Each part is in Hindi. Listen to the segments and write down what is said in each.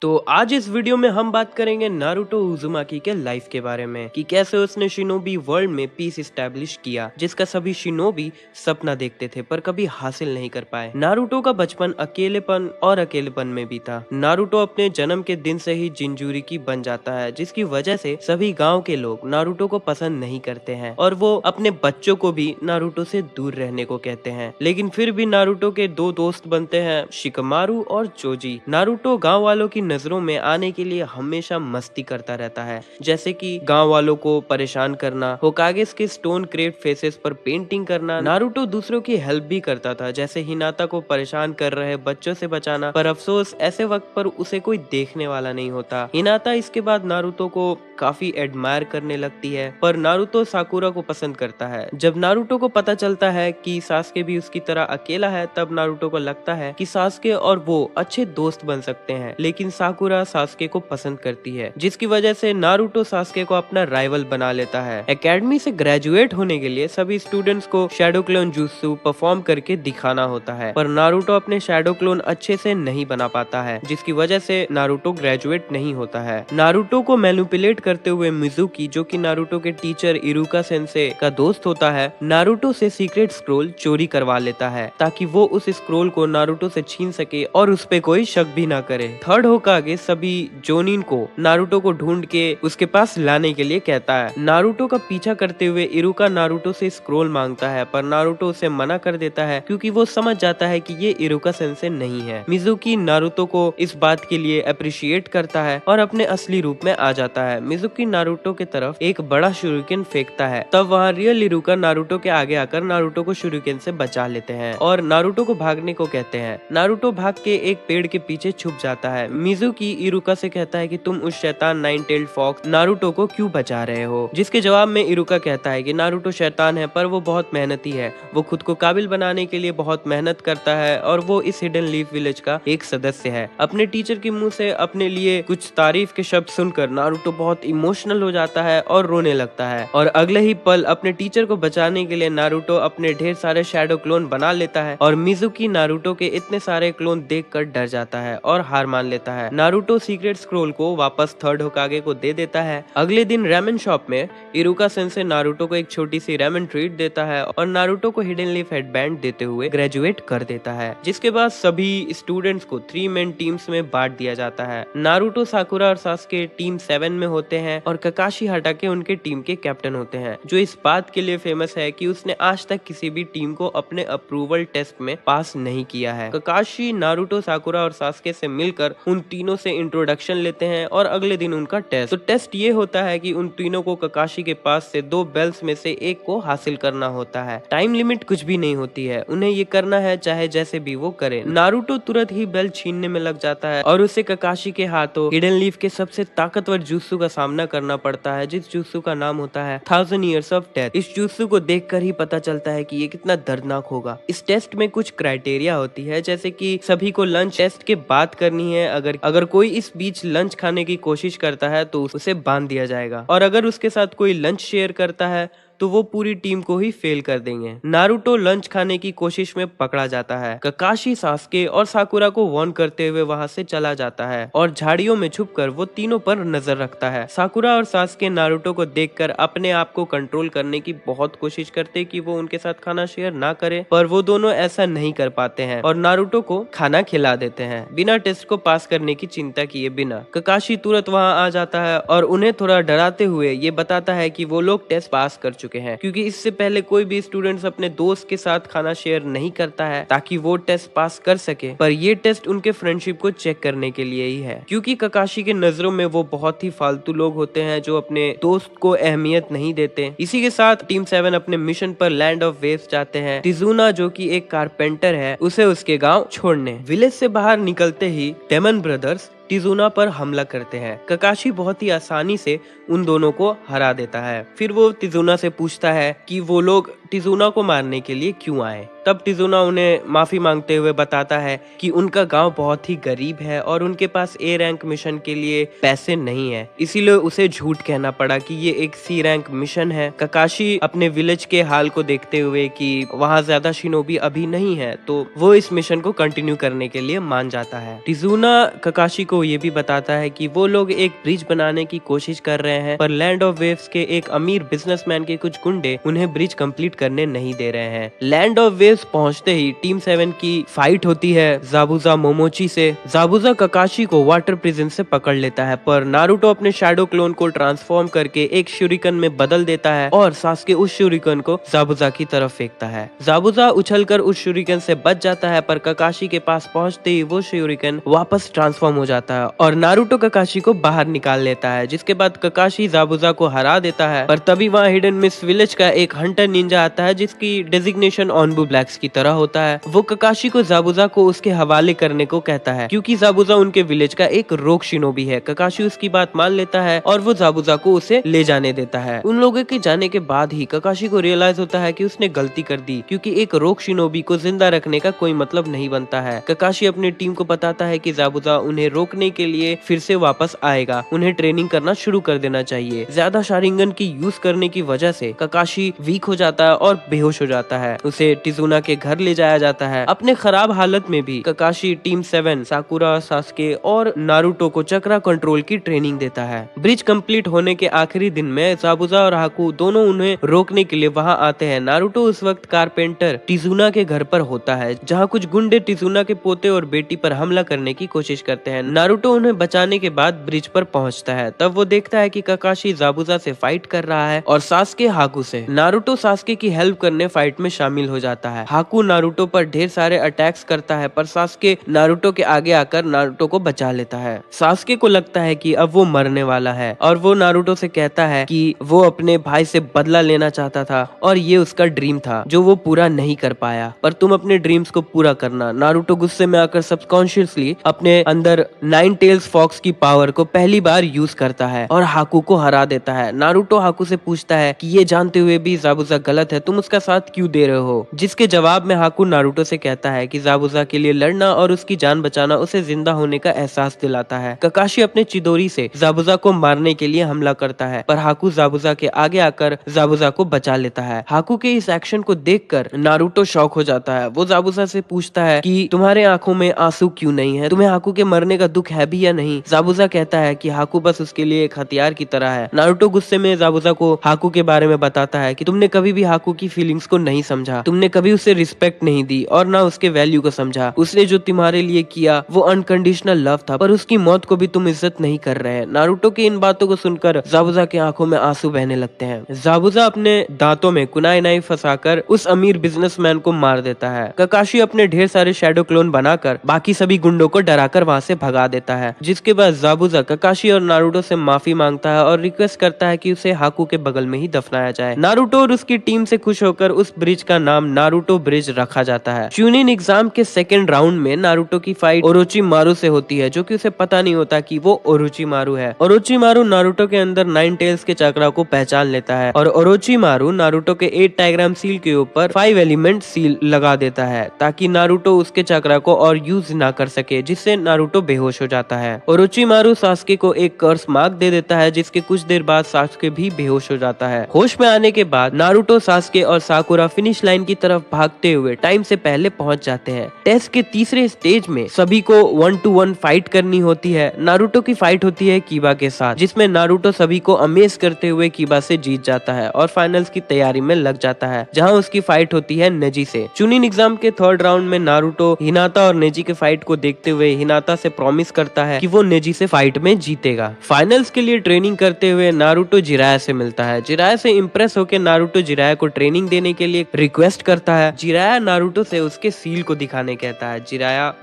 तो आज इस वीडियो में हम बात करेंगे नारुतो उज़ुमाकी के लाइफ के बारे में कि कैसे उसने शिनोबी वर्ल्ड में पीस इस्टेब्लिश किया, जिसका सभी शिनोबी सपना देखते थे पर कभी हासिल नहीं कर पाए। नारुतो का बचपन अकेलेपन में भी था। नारुतो अपने जन्म के दिन से ही जिंजुरिकी बन जाता है, जिसकी वजह से सभी गांव के लोग नारुतो को पसंद नहीं करते हैं और वो अपने बच्चों को भी नारुतो से दूर रहने को कहते हैं। लेकिन फिर भी नारुतो के दो दोस्त बनते हैं, शिकमारू और चोजी। नारुतो गाँव वालों की नजरों में आने के लिए हमेशा मस्ती करता रहता है, जैसे कि गांव वालों को परेशान करना, होकागेस के स्टोन क्रेट फेसेस पर पेंटिंग करना। नारुतो दूसरों की हेल्प भी करता था, जैसे हिनाता को परेशान कर रहे बच्चों से बचाना, पर अफसोस ऐसे वक्त पर उसे कोई देखने वाला नहीं होता। हिनाता इसके बाद नारुतो को काफी एडमायर करने लगती है, पर नारुतो साकुरा को पसंद करता है। जब नारुतो को पता चलता है कि सास्के भी उसकी तरह अकेला है, तब नारुतो को लगता है कि सास्के और वो अच्छे दोस्त बन सकते हैं। लेकिन साकुरा सास्के को पसंद करती है, जिसकी वजह से नारुतो सास्के को अपना राइवल बना लेता है। एकेडमी से ग्रेजुएट होने के लिए सभी स्टूडेंट्स को शैडो क्लोन जुत्सु परफॉर्म करके दिखाना होता है, पर नारुतो अपने शैडो क्लोन अच्छे से नहीं बना पाता है, जिसकी वजह से नारुतो ग्रेजुएट नहीं होता है। नारुतो को मैनिपुलेट करते हुए मिजुकी, जो कि नारुतो के टीचर इरुका सेंसे का दोस्त होता है, नारुतो से सीक्रेट स्क्रोल चोरी करवा लेता है, ताकि वो उस स्क्रोल को नारुतो से छीन सके और उस पे कोई शक भी ना करे। थर्ड होकागे सभी जोनिन को नारुतो को ढूंढ के उसके पास लाने के लिए कहता है। नारुतो का पीछा करते हुए इरुका नारुतो से स्क्रोल मांगता है, पर नारुतो उसे मना कर देता है क्योंकि वो समझ जाता है कि ये इरुका सेंसे नहीं है। मिजुकी नारुतो को इस बात के लिए अप्रिशिएट करता है और अपने असली रूप में आ जाता है। मिजुकी नारुतो के तरफ एक बड़ा शुरिकेन फेंकता है, तब वहाँ रियल इरुका नारुतो के आगे आकर नारुतो को शुरिकेन से बचा लेते हैं और नारुतो को भागने को कहते हैं। नारुतो भाग के एक पेड़ के पीछे छुप जाता है। मिजुकी इरुका से कहता है कि तुम उस शैतान नाइन टेल्ड फॉक्स नारुतो को क्यों बचा रहे हो, जिसके जवाब में इरुका कहता है कि नारुतो शैतान है पर वो बहुत मेहनती है, वो खुद को काबिल बनाने के लिए बहुत मेहनत करता है और वो इस हिडन लीफ विलेज का एक सदस्य है। अपने टीचर के मुंह से अपने लिए कुछ तारीफ के शब्द सुनकर नारुतो बहुत इमोशनल हो जाता है और रोने लगता है, और अगले ही पल अपने टीचर को बचाने के लिए नारुतो अपने ढेर सारे शैडो क्लोन बना लेता है और मिजुकी नारुतो के इतने सारे क्लोन देखकर डर जाता है और हार मान लेता है। नारुतो सीक्रेट स्क्रोल को वापस थर्ड होकागे को दे देता है। अगले दिन रैमेन शॉप में इरुका सेंसे नारुतो को एक छोटी सी रैमेन ट्रीट देता है और नारुतो को हिडन लीफ हेडबैंड देते हुए ग्रेजुएट कर देता है, जिसके बाद सभी स्टूडेंट्स को 3 मेन टीम्स में बांट दिया जाता है। नारुतो साकुरा और सास्के टीम 7 में होते हैं और ककाशी हाटाके उनके टीम के कैप्टन होते हैं, जो इस बात के लिए फेमस है कि उसने आज तक किसी भी टीम को अपने अप्रूवल टेस्ट में पास नहीं किया है। ककाशी नारुतो साकुरा और सास्के से मिलकर उन तीनों से इंट्रोडक्शन लेते हैं और अगले दिन उनका टेस्ट। तो टेस्ट ये होता है कि उन तीनों को ककाशी के पास से 2 बेल्स में से एक को हासिल करना होता है। टाइम लिमिट कुछ भी नहीं होती है, उन्हें ये करना है चाहे जैसे भी वो करे। नारुतो तुरंत ही बेल छीनने में लग जाता है और उसे ककाशी के हाथों हिडन लीफ के सबसे ताकतवर जुत्सु का सामना करना पड़ता है, जिस जुत्सु का नाम होता है 1000 Years of Death। इस जुत्सु को देखकर ही पता चलता है कि ये कितना दर्दनाक होगा। इस टेस्ट में कुछ क्राइटेरिया होती है, जैसे कि सभी को लंच टेस्ट के बाद करनी है। अगर कोई इस बीच लंच खाने की कोशिश करता है तो उसे बांध दिया जाएगा, और अगर उसके साथ कोई लंच शेयर करता है तो वो पूरी टीम को ही फेल कर देंगे। नारुतो लंच खाने की कोशिश में पकड़ा जाता है। ककाशी सास्के और साकुरा को वार्न करते हुए वहां से चला जाता है और झाड़ियों में छुपकर वो तीनों पर नजर रखता है। साकुरा और सास्के नारुतो को देखकर अपने आप को कंट्रोल करने की बहुत कोशिश करते कि वो उनके साथ खाना शेयर ना करे, पर वो दोनों ऐसा नहीं कर पाते हैं और नारुतो को खाना खिला देते हैं बिना टेस्ट को पास करने की चिंता किए बिना। ककाशी तुरंत वहाँ आ जाता है और उन्हें थोड़ा डराते हुए ये बताता है कि वो लोग टेस्ट पास कर चुके हैं, क्योंकि इससे पहले कोई भी स्टूडेंट्स अपने दोस्त के साथ खाना शेयर नहीं करता है ताकि वो टेस्ट पास कर सके, पर ये टेस्ट उनके फ्रेंडशिप को चेक करने के लिए ही है, क्योंकि ककाशी के नजरों में वो बहुत ही फालतू लोग होते हैं जो अपने दोस्त को अहमियत नहीं देते। इसी के साथ टीम 7 अपने मिशन पर लैंड ऑफ वेव्स जाते हैं। तिजुना, जो कि एक कारपेंटर है, उसे उसके गाँव छोड़ने। विलेज से बाहर निकलते ही डेमन ब्रदर्स तिजुना पर हमला करते हैं। ककाशी बहुत ही आसानी से उन दोनों को हरा देता है। फिर वो तिजुना से पूछता है कि वो लोग टिजुना को मारने के लिए क्यों आए। तब टिजुना उन्हें माफी मांगते हुए बताता है कि उनका गांव बहुत ही गरीब है और उनके पास ए रैंक मिशन के लिए पैसे नहीं है, इसीलिए उसे झूठ कहना पड़ा कि ये एक सी रैंक मिशन है। ककाशी अपने विलेज के हाल को देखते हुए कि वहाँ ज्यादा शिनोबी अभी नहीं है, तो वो इस मिशन को कंटिन्यू करने के लिए मान जाता है। टिजुना ककाशी को ये भी बताता है कि वो लोग एक ब्रिज बनाने की कोशिश कर रहे हैं, पर लैंड ऑफ वेव्स के एक अमीर बिजनेसमैन के कुछ गुंडे उन्हें ब्रिज कंप्लीट करने नहीं दे रहे हैं। लैंड ऑफ वेव्स पहुंचते ही टीम 7 की फाइट होती है जाबुजा मोमोची से। जाबुजा ककाशी को वाटर प्रिजन से पकड़ लेता है, पर नारुतो अपने शैडो क्लोन को ट्रांसफॉर्म करके एक शूरिकन में बदल देता है और सास्के उस शूरिकन को जाबुजा की तरफ फेंकता है। जाबुजा उछलकर उस शूरिकन से बच जाता है, पर ककाशी के पास पहुंचते ही वो शूरिकन वापस ट्रांसफॉर्म हो जाता है और नारुतो ककाशी को बाहर निकाल लेता है, जिसके बाद ककाशी जाबुजा को हरा देता है। पर तभी वहाँ हिडन मिस विलेज का एक हंटर निंजा आता है जिसकी डेजिग्नेशन ऑनबू ब्लैक्स की तरह होता है। वो ककाशी को जाबुजा को उसके हवाले करने को कहता है क्योंकि जाबुजा उनके विलेज का एक रोग शिनोबी है। ककाशी उसकी बात मान लेता है और वो जाबुजा को उसे ले जाने देता है। उन लोगों के जाने के बाद ही ककाशी को रियलाइज होता है कि उसने गलती कर दी, क्योंकि एक रोग शिनोबी को जिंदा रखने का कोई मतलब नहीं बनता है। ककाशी अपनी टीम को बताता है कि जाबुजा उन्हें रोकने के लिए फिर से वापस आएगा, उन्हें ट्रेनिंग करना शुरू कर देना चाहिए। ज्यादा शारिंगन की यूज करने की वजह से ककाशी वीक हो जाता है और बेहोश हो जाता है। उसे टिजुना के घर ले जाया जाता है। अपने खराब हालत में भी ककाशी टीम 7 साकुरा, सास्के और नारुतो को चक्रा कंट्रोल की ट्रेनिंग देता है। ब्रिज कंप्लीट होने के आखिरी दिन में जाबुजा और हाकू दोनों उन्हें रोकने के लिए वहां आते हैं। नारुतो उस वक्त कारपेंटर टिजुना के घर पर होता है, जहां कुछ गुंडे टिजुना के पोते और बेटी पर हमला करने की कोशिश करते हैं। नारुतो उन्हें बचाने के बाद ब्रिज पर पहुंचता है। तब वो देखता है कि ककाशी जाबुजा से फाइट कर रहा है और सास्के हाकू से। नारुतो सास्के की हेल्प करने फाइट में शामिल हो जाता है। हाकू नारुतो पर ढेर सारे अटैक्स करता है, पर सास्के नारुतो के आगे आकर नारुतो को बचा लेता है। सास्के को लगता है कि अब वो मरने वाला है और वो नारुतो से कहता है कि वो अपने भाई से बदला लेना चाहता था और ये उसका ड्रीम था जो वो पूरा नहीं कर पाया, पर तुम अपने ड्रीम्स को पूरा करना। नारुतो गुस्से में आकर सबकॉन्शियसली अपने अंदर 9 टेल्स फॉक्स की पावर को पहली बार यूज करता है और हाकू को हरा देता है। नारुतो हाकू से पूछता है कि ये जानते हुए भी जाबुजा गलत है, तुम उसका साथ क्यों दे रहे हो? जिसके जवाब में हाकू नारुतो से कहता है कि जाबुजा के लिए लड़ना और उसकी जान बचाना उसे जिंदा होने का एहसास दिलाता है। ककाशी अपने चिदोरी से जाबुजा को मारने के लिए हमला करता है, पर हाकू जाबुजा के आगे आकर जाबुजा को बचा लेता है। हाकू के इस एक्शन को देखकर नारुतो शॉक हो जाता है। वो जाबुजा से पूछता है कि तुम्हारे आंखों में आंसू क्यों नहीं है? तुम्हें हाकू के मरने का दुख है भी या नहीं? जाबुजा कहता है कि हाकू बस उसके लिए एक हथियार की तरह है। नारुतो गुस्से में जाबुजा को हाकू के बारे में बताता है कि तुमने कभी भी हाकू की फीलिंग्स को नहीं समझा, तुमने कभी उसे रिस्पेक्ट नहीं दी और ना उसके वैल्यू को समझा। उसने जो तुम्हारे लिए किया वो अनकंडीशनल लव था, पर उसकी मौत को भी तुम इज्जत नहीं कर रहे हैं। नारुतो की इन बातों को सुनकर जाबुजा की आंखों में आंसू बहने लगते हैं। जाबुजा अपने दांतों में कुनाई नाइफ फंसाकर उस अमीर बिजनेसमैन को मार देता है। ककाशी अपने ढेर सारे शैडो क्लोन बनाकर बाकी सभी गुंडों को डराकर वहां से भगा देता है, जिसके बाद जाबुजा ककाशी और नारुतो से माफी मांगता है और रिक्वेस्ट करता है कि उसे हाकू के बगल में ही दफनाया जाए। नारुतो और उसकी टीम से खुश होकर उस ब्रिज का नाम नारुतो ब्रिज रखा जाता है। चुनिन एग्जाम के सेकेंड राउंड में नारुतो की फाइट ओरोचिमारू से होती है, जो कि उसे पता नहीं होता कि वो ओरोचिमारू है। ओरोचिमारू नारुतो के अंदर 9 टेल्स के चक्रा को पहचान लेता है और ओरोचिमारू नारुतो के 8 टाइग्राम सील के ऊपर 5 एलिमेंट सील लगा देता है ताकि नारुतो उसके चक्रा को और यूज ना कर सके, जिससे नारुतो बेहोश हो जाता है। ओरोचिमारू सास्के को एक कर्स मार्क दे देता है, जिसके कुछ देर बाद सास्के भी बेहोश हो जाता है। होश में आने के बाद नारुतो, सास्के और साकुरा फिनिश लाइन की तरफ भागते हुए टाइम से पहले पहुंच जाते हैं। टेस्ट के तीसरे स्टेज में सभी को 1-to-1 फाइट करनी होती है। नारुतो की फाइट होती है कीबा के साथ, जिसमें नारुतो सभी को अमेज करते हुए कीबा से जीत जाता है और फाइनल्स की तैयारी में लग जाता है, जहां उसकी फाइट होती है नेजी से। चुनिन एग्जाम के थर्ड राउंड में नारुतो हिनाता और नेजी के फाइट को देखते हुए हिनाता से प्रॉमिस करता है कि वो नेजी से फाइट में जीतेगा। फाइनल्स के लिए ट्रेनिंग करते हुए नारुतो जिराया से मिलता है। जिराया से इम्प्रेस होकर नारुतो जिराया को ट्रेनिंग देने के लिए रिक्वेस्ट करता है। जिराया नारुतो से उसके सील को दिखाने कहता है।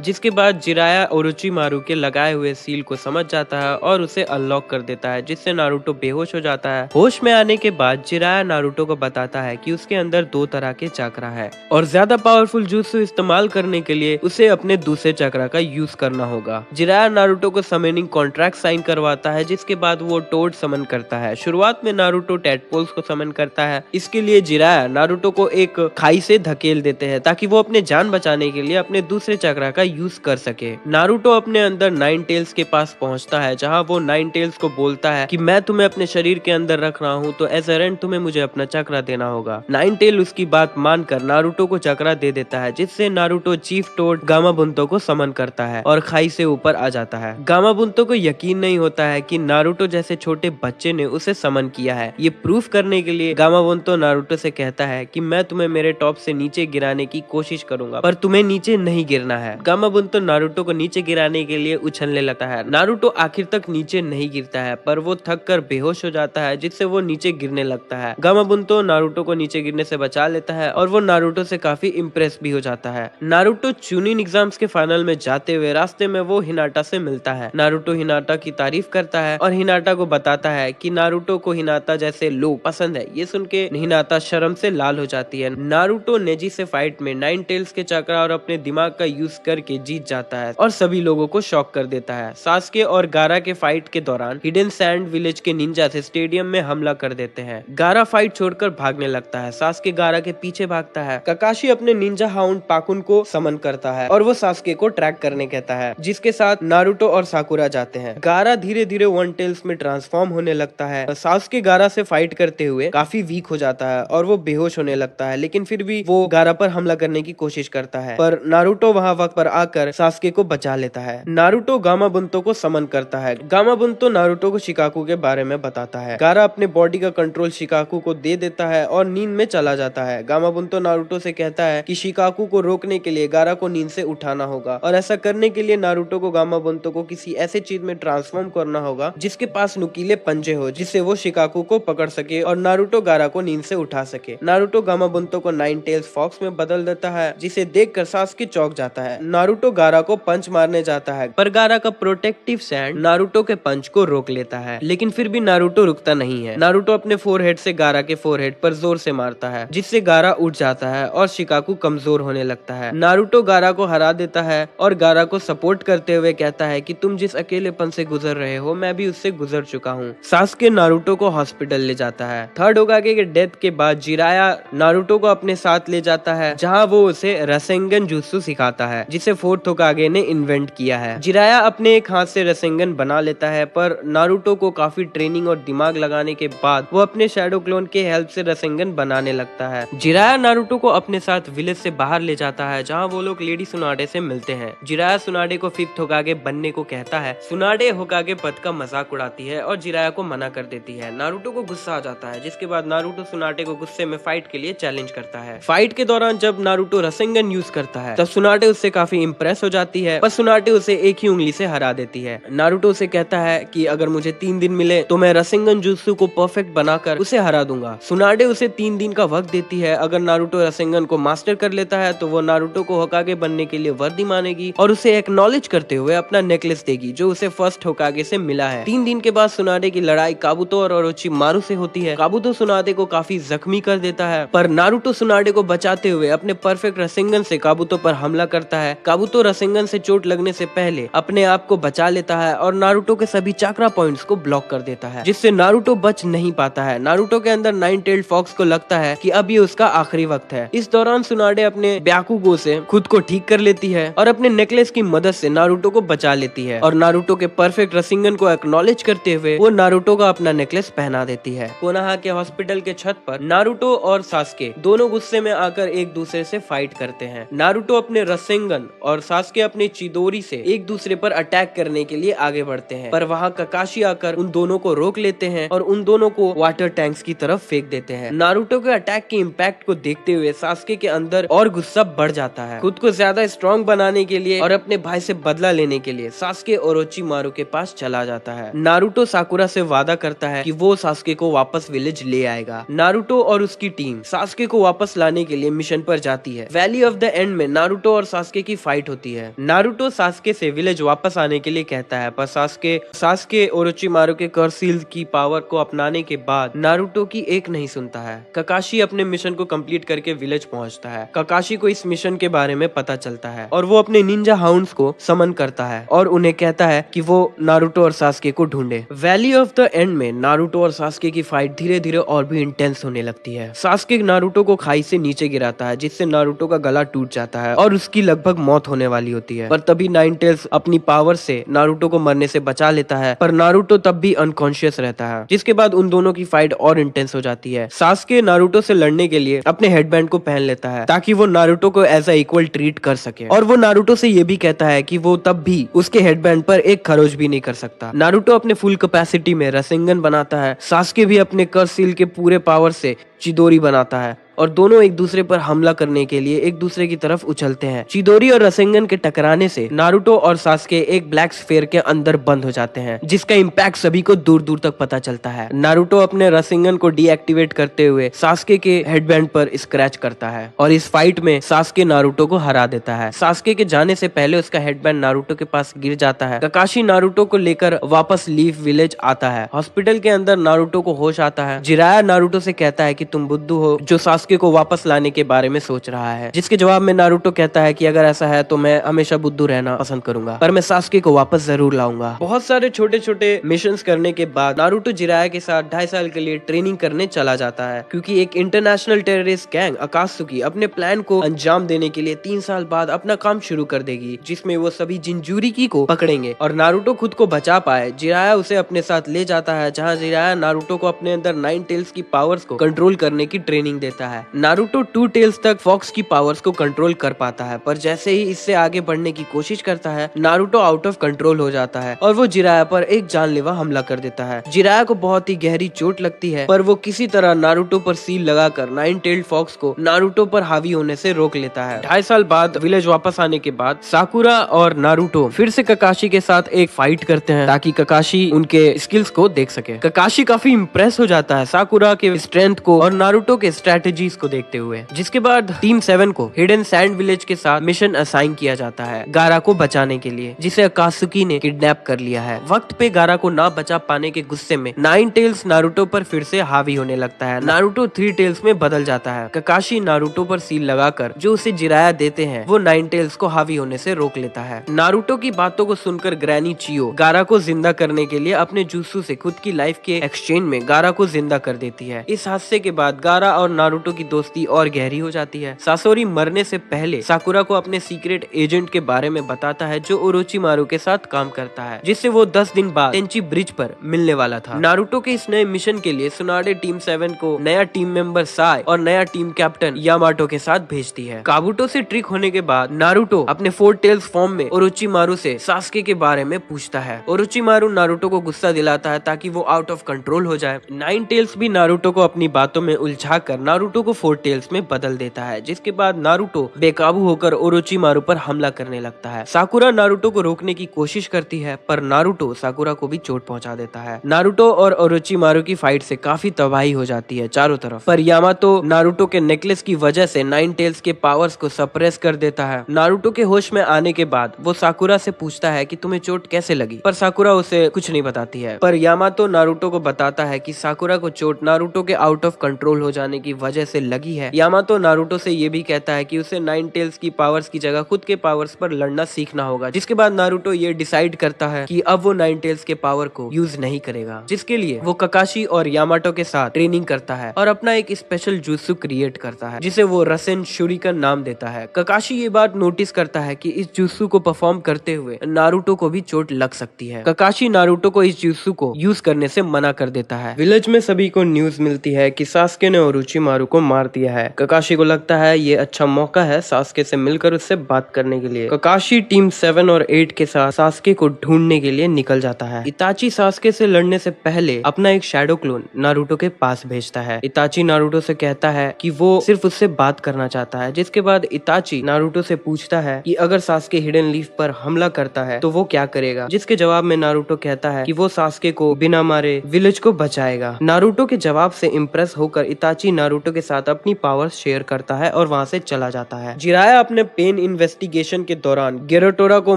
जिसके बाद जिराया ओरोचिमारू के लगाए हुए सील को समझ जाता है और उसे अनलॉक कर देता है, जिससे नारुतो बेहोश हो जाता है। होश में आने के बाद जिराया नारुतो को बताता है कि उसके अंदर 2 तरह के चक्रा है और ज्यादा पावरफुल जुत्सु इस्तेमाल करने के लिए उसे अपने दूसरे चक्रा का यूज करना होगा। जिराया नारुतो को समेनिंग कॉन्ट्रैक्ट साइन करवाता है, जिसके बाद वो टोड समन करता है। शुरुआत में नारुतो टेडपोल्स को समन करता है। इसके लिए जिराया नारुतो को एक खाई से धकेल देते हैं ताकि वो अपने जान बचाने के लिए अपने दूसरे चक्रा का यूज कर सके। नारुतो अपने अंदर नाइन टेल्स के पास पहुंचता है, जहां वो नाइन टेल्स को बोलता है कि मैं तुम्हें अपने शरीर के अंदर रख रहा हूं, तो एज अ रेंट तुम्हें मुझे अपना चक्रा देना होगा। नाइन टेल उसकी बात मानकर नारुतो को चक्रा दे देता है, जिससे नारुतो चीफ टोड गामाबुंतो को समन करता है और खाई से ऊपर आ जाता है। गामाबुंतो को यकीन नहीं होता है कि नारुतो जैसे छोटे बच्चे ने उसे समन किया है। ये प्रूफ करने के लिए गामाबुंतो नारुतो से कहता है कि मैं तुम्हें मेरे टॉप से नीचे गिराने की कोशिश करूंगा, पर तुम्हें नीचे नहीं गिरना है। गामाबुंतो नारुतो को नीचे गिराने के लिए उछलने लगता है। नारुतो आखिर तक नीचे नहीं गिरता है, पर वो थक कर बेहोश हो जाता है, जिससे वो नीचे गिरने लगता है। गामाबुंतो नारुतो को नीचे गिरने से बचा लेता है और वो नारुतो से काफी इम्प्रेस भी हो जाता है। नारुतो चुनिन एग्जाम्स के फाइनल में जाते हुए रास्ते में वो हिनाटा से मिलता है। नारुतो हिनाटा की तारीफ करता है और हिनाटा को बताता है कि नारुतो को हिनाटा जैसे लोग पसंद है। ये सुन के हिनाटा शर्म से लाल हो जाती है। नारुतो नेजी से फाइट में नाइन टेल्स के चक्रा और अपने दिमाग का यूज करके जीत जाता है और सभी लोगों को शॉक कर देता है। सास्के और गारा के फाइट के दौरान हिडन सैंड विलेज के निंजा से स्टेडियम में हमला कर देते हैं। गारा फाइट छोड़कर भागने लगता है। सास्के गारा के पीछे भागता है। ककाशी अपने निंजा हाउंड पाकुन को समन करता है और वो सास्के को ट्रैक करने कहता है, जिसके साथ नारुतो और साकुरा जाते हैं। गारा धीरे धीरे वन टेल्स में ट्रांसफॉर्म होने लगता है। सास्के गारा से फाइट करते हुए काफी वीक हो जाता है और वो बेहोश होने लगता है, लेकिन फिर भी वो गारा पर हमला करने की कोशिश करता है, पर नारुतो वहां वक्त पर आकर सास्के को बचा लेता है। नारुतो गामाबुंतो को समन करता है। गामाबुंतो नारुतो को शिकाकू के बारे में बताता है। गारा अपने बॉडी का कंट्रोल शिकाकू को दे देता है और नींद में चला जाता है। गामाबुंतो नारुतो से कहता है कि शिकाकू को रोकने के लिए गारा को नींद से उठाना होगा, और ऐसा करने के लिए नारुतो को गामाबुंतो को किसी ऐसे चीज में ट्रांसफॉर्म करना होगा जिसके पास नुकीले पंजे हो, जिससे वो शिकाकू को पकड़ सके और नारुतो गारा को नींद से उठा सके। नारुतो गामाबुंतो को नाइन टेल्स फॉक्स में बदल देता है, जिसे देखकर सास्के चौंक जाता है। नारुतो गारा को पंच मारने जाता है, पर गारा का प्रोटेक्टिव सैंड नारुतो के पंच को रोक लेता है, लेकिन फिर भी नारुतो रुकता नहीं है। नारुतो अपने फोरहेड से गारा के फोरहेड पर जोर से मारता है, जिससे गारा उठ जाता है और शिकाकू कमजोर होने लगता है। नारुतो गारा को हरा देता है और गारा को सपोर्ट करते हुए कहता है कि तुम जिस अकेलेपन से गुजर रहे हो, मैं भी उससे गुजर चुका हूँ। सास्के नारुतो को हॉस्पिटल ले जाता है। थर्ड होकागे के डेथ के बाद जिराया नारुतो को अपने साथ ले जाता है, जहाँ वो उसे रसेंगन जुत्सु सिखाता है, जिसे फोर्थ होकागे ने इन्वेंट किया है। जिराया अपने एक हाथ से रसेंगन बना लेता है, पर नारुतो को काफी ट्रेनिंग और दिमाग लगाने के बाद वो अपने शैडो क्लोन के हेल्प से रसेंगन बनाने लगता है। जिराया नारुतो को अपने साथ विलेज से बाहर ले जाता है, जहाँ वो लोग लेडी सुनाडे से मिलते हैं। जिराया सुनाडे को फिफ्थ होकागे बनने को कहता है। सुनाडे होकागे पद का मजाक उड़ाती है और जिराया को मना कर देती है। नारुतो को गुस्सा आ जाता है, जिसके बाद नारुतो सुनाडे को गुस्से में फाइट के लिए चैलेंज करता है। फाइट के दौरान जब नारुतो रसेंगन यूज करता है, तब सुनाडे उससे काफी इम्प्रेस हो जाती है, पर सुनाडे उसे एक ही उंगली से हरा देती है। नारुतो से कहता है कि अगर मुझे 3 दिन मिले तो मैं रसेंगन जुत्सु को परफेक्ट बनाकर उसे हरा दूंगा। सुनाडे उसे 3 दिन का वक्त देती है। अगर नारुतो रसेंगन को मास्टर कर लेता है तो वो नारुतो को होकागे बनने के लिए वर्दी मानेगी और उसे एक्नॉलेज करते हुए अपना नेकलेस देगी, जो उसे फर्स्ट होकागे से मिला है। 3 दिन के बाद सुनाडे की लड़ाई काबुतो और ओरोचिमारू से होती है। काबुतो सुनाडे को काफी जख्मी कर देता है, पर नारुतो सुनाडे को बचाते हुए अपने परफेक्ट रसेंगन से काबुतो पर हमला करता है। काबुतो रसेंगन से चोट लगने से पहले अपने आप को बचा लेता है और नारुतो के सभी चाक्रा पॉइंट्स को ब्लॉक कर देता है, जिससे नारुतो बच नहीं पाता है। नारुतो के अंदर नाइन टेल्ड फॉक्स को लगता है कि अब ये उसका आखिरी वक्त है। इस दौरान सुनाडे अपने ब्याकुगो से खुद को ठीक कर लेती है और अपने नेकलेस की मदद से नारुतो को बचा लेती है, और नारुतो के परफेक्ट रसेंगन को एक्नॉलेज करते हुए वो नारुतो का अपना नेकलेस पहना देती है। कोनोहा के हॉस्पिटल के छत पर नारुतो और सास्के दोनों गुस्से में आकर एक दूसरे से फाइट करते हैं। नारुतो अपने रसेंगन और सास्के अपने चिदोरी से एक दूसरे पर अटैक करने के लिए आगे बढ़ते हैं, पर वहाँ ककाशी आकर उन दोनों को रोक लेते हैं और उन दोनों को वाटर टैंक्स की तरफ फेंक देते हैं। नारुतो के अटैक के इम्पैक्ट को देखते हुए सास्के के अंदर और गुस्सा बढ़ जाता है। खुद को ज्यादा स्ट्रॉन्ग बनाने के लिए और अपने भाई से बदला लेने के लिए सास्के ओरोचिमारू के पास चला जाता है। नारुतो साकुरा से वादा करता है कि वो सास्के को वापस विलेज ले आएगा। नारुतो और उसकी टीम सास्के को वापस लाने के लिए मिशन पर जाती है। वैली ऑफ द एंड में नारुतो और सास्के की फाइट होती है। नारुतो सास्के से विलेज वापस आने के लिए कहता है, पर सास्के ओरोचिमारू के कर्सील की पावर को अपनाने के बाद नारुतो की एक नहीं सुनता है। ककाशी अपने मिशन को कंप्लीट करके विलेज पहुंचता है। ककाशी को इस मिशन के बारे में पता चलता है और वो अपने निंजा हाउंड्स को समन करता है और उन्हें कहता है कि वो नारुतो और सास्के को ढूंढे। वैली ऑफ द एंड में नारुतो और सास्के की फाइट धीरे धीरे और भी इंटेंस होने लगती है। होती है। सास्के नारुतो को खाई से नीचे गिराता है जिससे नारुतो का गला टूट जाता है और उसकी लगभग मौत होने वाली होती है। पर तभी नाइन टेल्स अपनी पावर से नारुतो को मरने से बचा लेता है, पर नारुतो तब भी अनकॉन्शियस रहता है। जिसके बाद उन दोनों की फाइट और इंटेंस हो जाती है। सास्के नारुतो से लड़ने के लिए अपने हेडबैंड को पहन लेता है ताकि वो नारुतो को एज अ इक्वल ट्रीट कर सके, और वो नारुतो से ये भी कहता है कि वो तब भी उसके हेडबैंड पर एक खरोच भी नहीं कर सकता। नारुतो अपने फुल कैपेसिटी में रसेंगन बनाता है, सास्के भी अपने कर्स सील के पूरे पावर से चिदोरी बनाता है और दोनों एक दूसरे पर हमला करने के लिए एक दूसरे की तरफ उछलते हैं। चिदोरी और रसेंगन के टकराने से नारुतो और सास्के एक ब्लैक स्फीयर के अंदर बंद हो जाते हैं जिसका इम्पैक्ट सभी को दूर दूर तक पता चलता है। नारुतो अपने रसेंगन को डीएक्टिवेट करते हुए सास्के के हेडबैंड पर स्क्रैच करता है और इस फाइट में सास्के नारुतो को हरा देता है। सास्के के जाने से पहले उसका हेडबैंड नारुतो के पास गिर जाता है। ककाशी नारुतो को लेकर वापस लीफ विलेज आता है। हॉस्पिटल के अंदर नारुतो को होश आता है। जिराया नारुतो से कहता है कि तुम बुद्धू हो जो सास्के को वापस लाने के बारे में सोच रहा है, जिसके जवाब में नारुतो कहता है कि अगर ऐसा है तो मैं हमेशा बुद्धू रहना पसंद करूंगा, पर मैं सास्के को वापस जरूर लाऊंगा। बहुत सारे छोटे छोटे मिशंस करने के बाद नारुतो जिराया के साथ 2.5 साल के लिए ट्रेनिंग करने चला जाता है क्योंकि एक इंटरनेशनल टेररिस्ट गैंग अकात्सुकी अपने प्लान को अंजाम देने के लिए 3 साल बाद अपना काम शुरू कर देगी जिसमें वो सभी जिंजुरिकी को पकड़ेंगे और नारुतो खुद को बचा पाए। जिराया उसे अपने साथ ले जाता है जहाँ जिराया नारुतो को अपने अंदर 9 टेल्स की पावर्स को कंट्रोल करने की ट्रेनिंग देता है। नारुतो 2 टेल्स तक फॉक्स की पावर्स को कंट्रोल कर पाता है, पर जैसे ही इससे आगे बढ़ने की कोशिश करता है नारुतो आउट ऑफ कंट्रोल हो जाता है और वो जिराया पर एक जानलेवा हमला कर देता है। जिराया को बहुत ही गहरी चोट लगती है, पर वो किसी तरह नारुतो पर सील लगाकर 9 टेल्ड फॉक्स को नारुतो पर हावी होने से रोक लेता है। 2.5 साल बाद विलेज वापस आने के बाद साकुरा और नारुतो फिर से ककाशी के साथ एक फाइट करते हैं ताकि ककाशी उनके स्किल्स को देख सके। ककाशी काफी इम्प्रेस हो जाता है साकुरा के स्ट्रेंथ को और नारुतो के स्ट्रेटेजीज को देखते हुए, जिसके बाद टीम 7 को हिडन सैंड विलेज के साथ मिशन असाइन किया जाता है गारा को बचाने के लिए, जिसे अकात्सुकी ने किडनैप कर लिया है। वक्त पे गारा को ना बचा पाने के गुस्से में 9 टेल्स नारुतो पर फिर से हावी होने लगता है। नारुतो 3 टेल्स में बदल जाता है। ककाशी नारुतो पर सील लगाकर जो उसे जिराया देते हैं वो 9 टेल्स को हावी होने से रोक लेता है। नारुतो की बातों को सुनकर ग्रैनी चियो गारा को जिंदा करने के लिए अपने जुत्सु से खुद की लाइफ के एक्सचेंज में गारा को जिंदा कर देती है। इस हादसे के बाद गारा और नारुतो की दोस्ती और गहरी हो जाती है। सासोरी मरने से पहले साकुरा को अपने सीक्रेट एजेंट के बारे में बताता है जो ओरोचिमारू के साथ काम करता है, जिससे वो 10 दिन बाद टेंची ब्रिज पर मिलने वाला था। नारुतो के इस नए मिशन के लिए सुनाडे टीम 7 को नया टीम मेंबर साई और नया टीम कैप्टन यामाटो के साथ भेजती है। काबुटो से ट्रिक होने के बाद नारुतो अपने 4 टेल्स फॉर्म में ओरोचिमारू से सास्के के बारे में पूछता है। ओरोचिमारू नारुतो को गुस्सा दिलाता है ताकि वो आउट ऑफ कंट्रोल हो जाए। 9 टेल्स भी नारुतो को अपनी बातों में उलझाकर नारुतो को 4 टेल्स में बदल देता है, जिसके बाद नारुतो बेकाबू होकर ओरोचिमारू पर हमला करने लगता है। साकुरा नारुतो को रोकने की कोशिश करती है, पर नारुतो साकुरा को भी चोट पहुंचा देता है। नारुतो और ओरोचिमारू की फाइट से काफी तबाही हो जाती है चारों तरफ, पर यामातो नारुतो के नेकलेस की वजह से 9 टेल्स के पावर्स को सप्रेस कर देता है। नारुतो के होश में आने के बाद वो साकुरा से पूछता है कि तुम्हें चोट कैसे लगी, पर साकुरा उसे कुछ नहीं बताती है। पर यामातो नारुतो को बताता है कि साकुरा को चोट नारुतो के आउट ऑफ कंट्रोल हो जाने की वजह से लगी है। यामातो नारुतो से ये भी कहता है कि उसे 9 टेल्स की पावर्स की जगह खुद के पावर्स पर लड़ना सीखना होगा, जिसके बाद नारुतो ये डिसाइड करता है कि अब वो 9 टेल्स के पावर को यूज नहीं करेगा, जिसके लिए वो ककाशी और यामाटो के साथ ट्रेनिंग करता है और अपना एक स्पेशल जुत्सु क्रिएट करता है जिसे वो रसेन शुरिकन नाम देता है। ककाशी ये बात नोटिस करता है कि इस जुत्सु को परफॉर्म करते हुए नारुतो को भी चोट लग सकती है। ककाशी नारुतो को इस जुत्सु को यूज करने से मना कर देता है। विलेज में सभी को न्यूज मिलती है कि सास्के ने ओरोचिमारू को मार दिया है। ककाशी को लगता है ये अच्छा मौका है सास्के से मिलकर उससे बात करने के लिए। ककाशी टीम 7 और 8 के साथ सास्के को ढूंढने के लिए निकल जाता है। इताची सास्के से लड़ने से पहले अपना एक शैडो क्लोन नारुतो के पास भेजता है। इताची नारुतो से कहता है कि वो सिर्फ उससे बात करना चाहता है, जिसके बाद इताची नारुतो से पूछता है कि अगर सास्के हिडन लीफ पर हमला करता है तो वो क्या करेगा, जिसके जवाब में नारुतो कहता है कि वो सास्के को बिना मारे विलेज को बचाएगा। नारुतो के जवाब से इम्प्रेस होकर इताची नारुतो के साथ अपनी पावर्स शेयर करता है और वहाँ से चला जाता है। जिराया अपने पेन इन्वेस्टिगेशन के दौरान गेरोटोरा को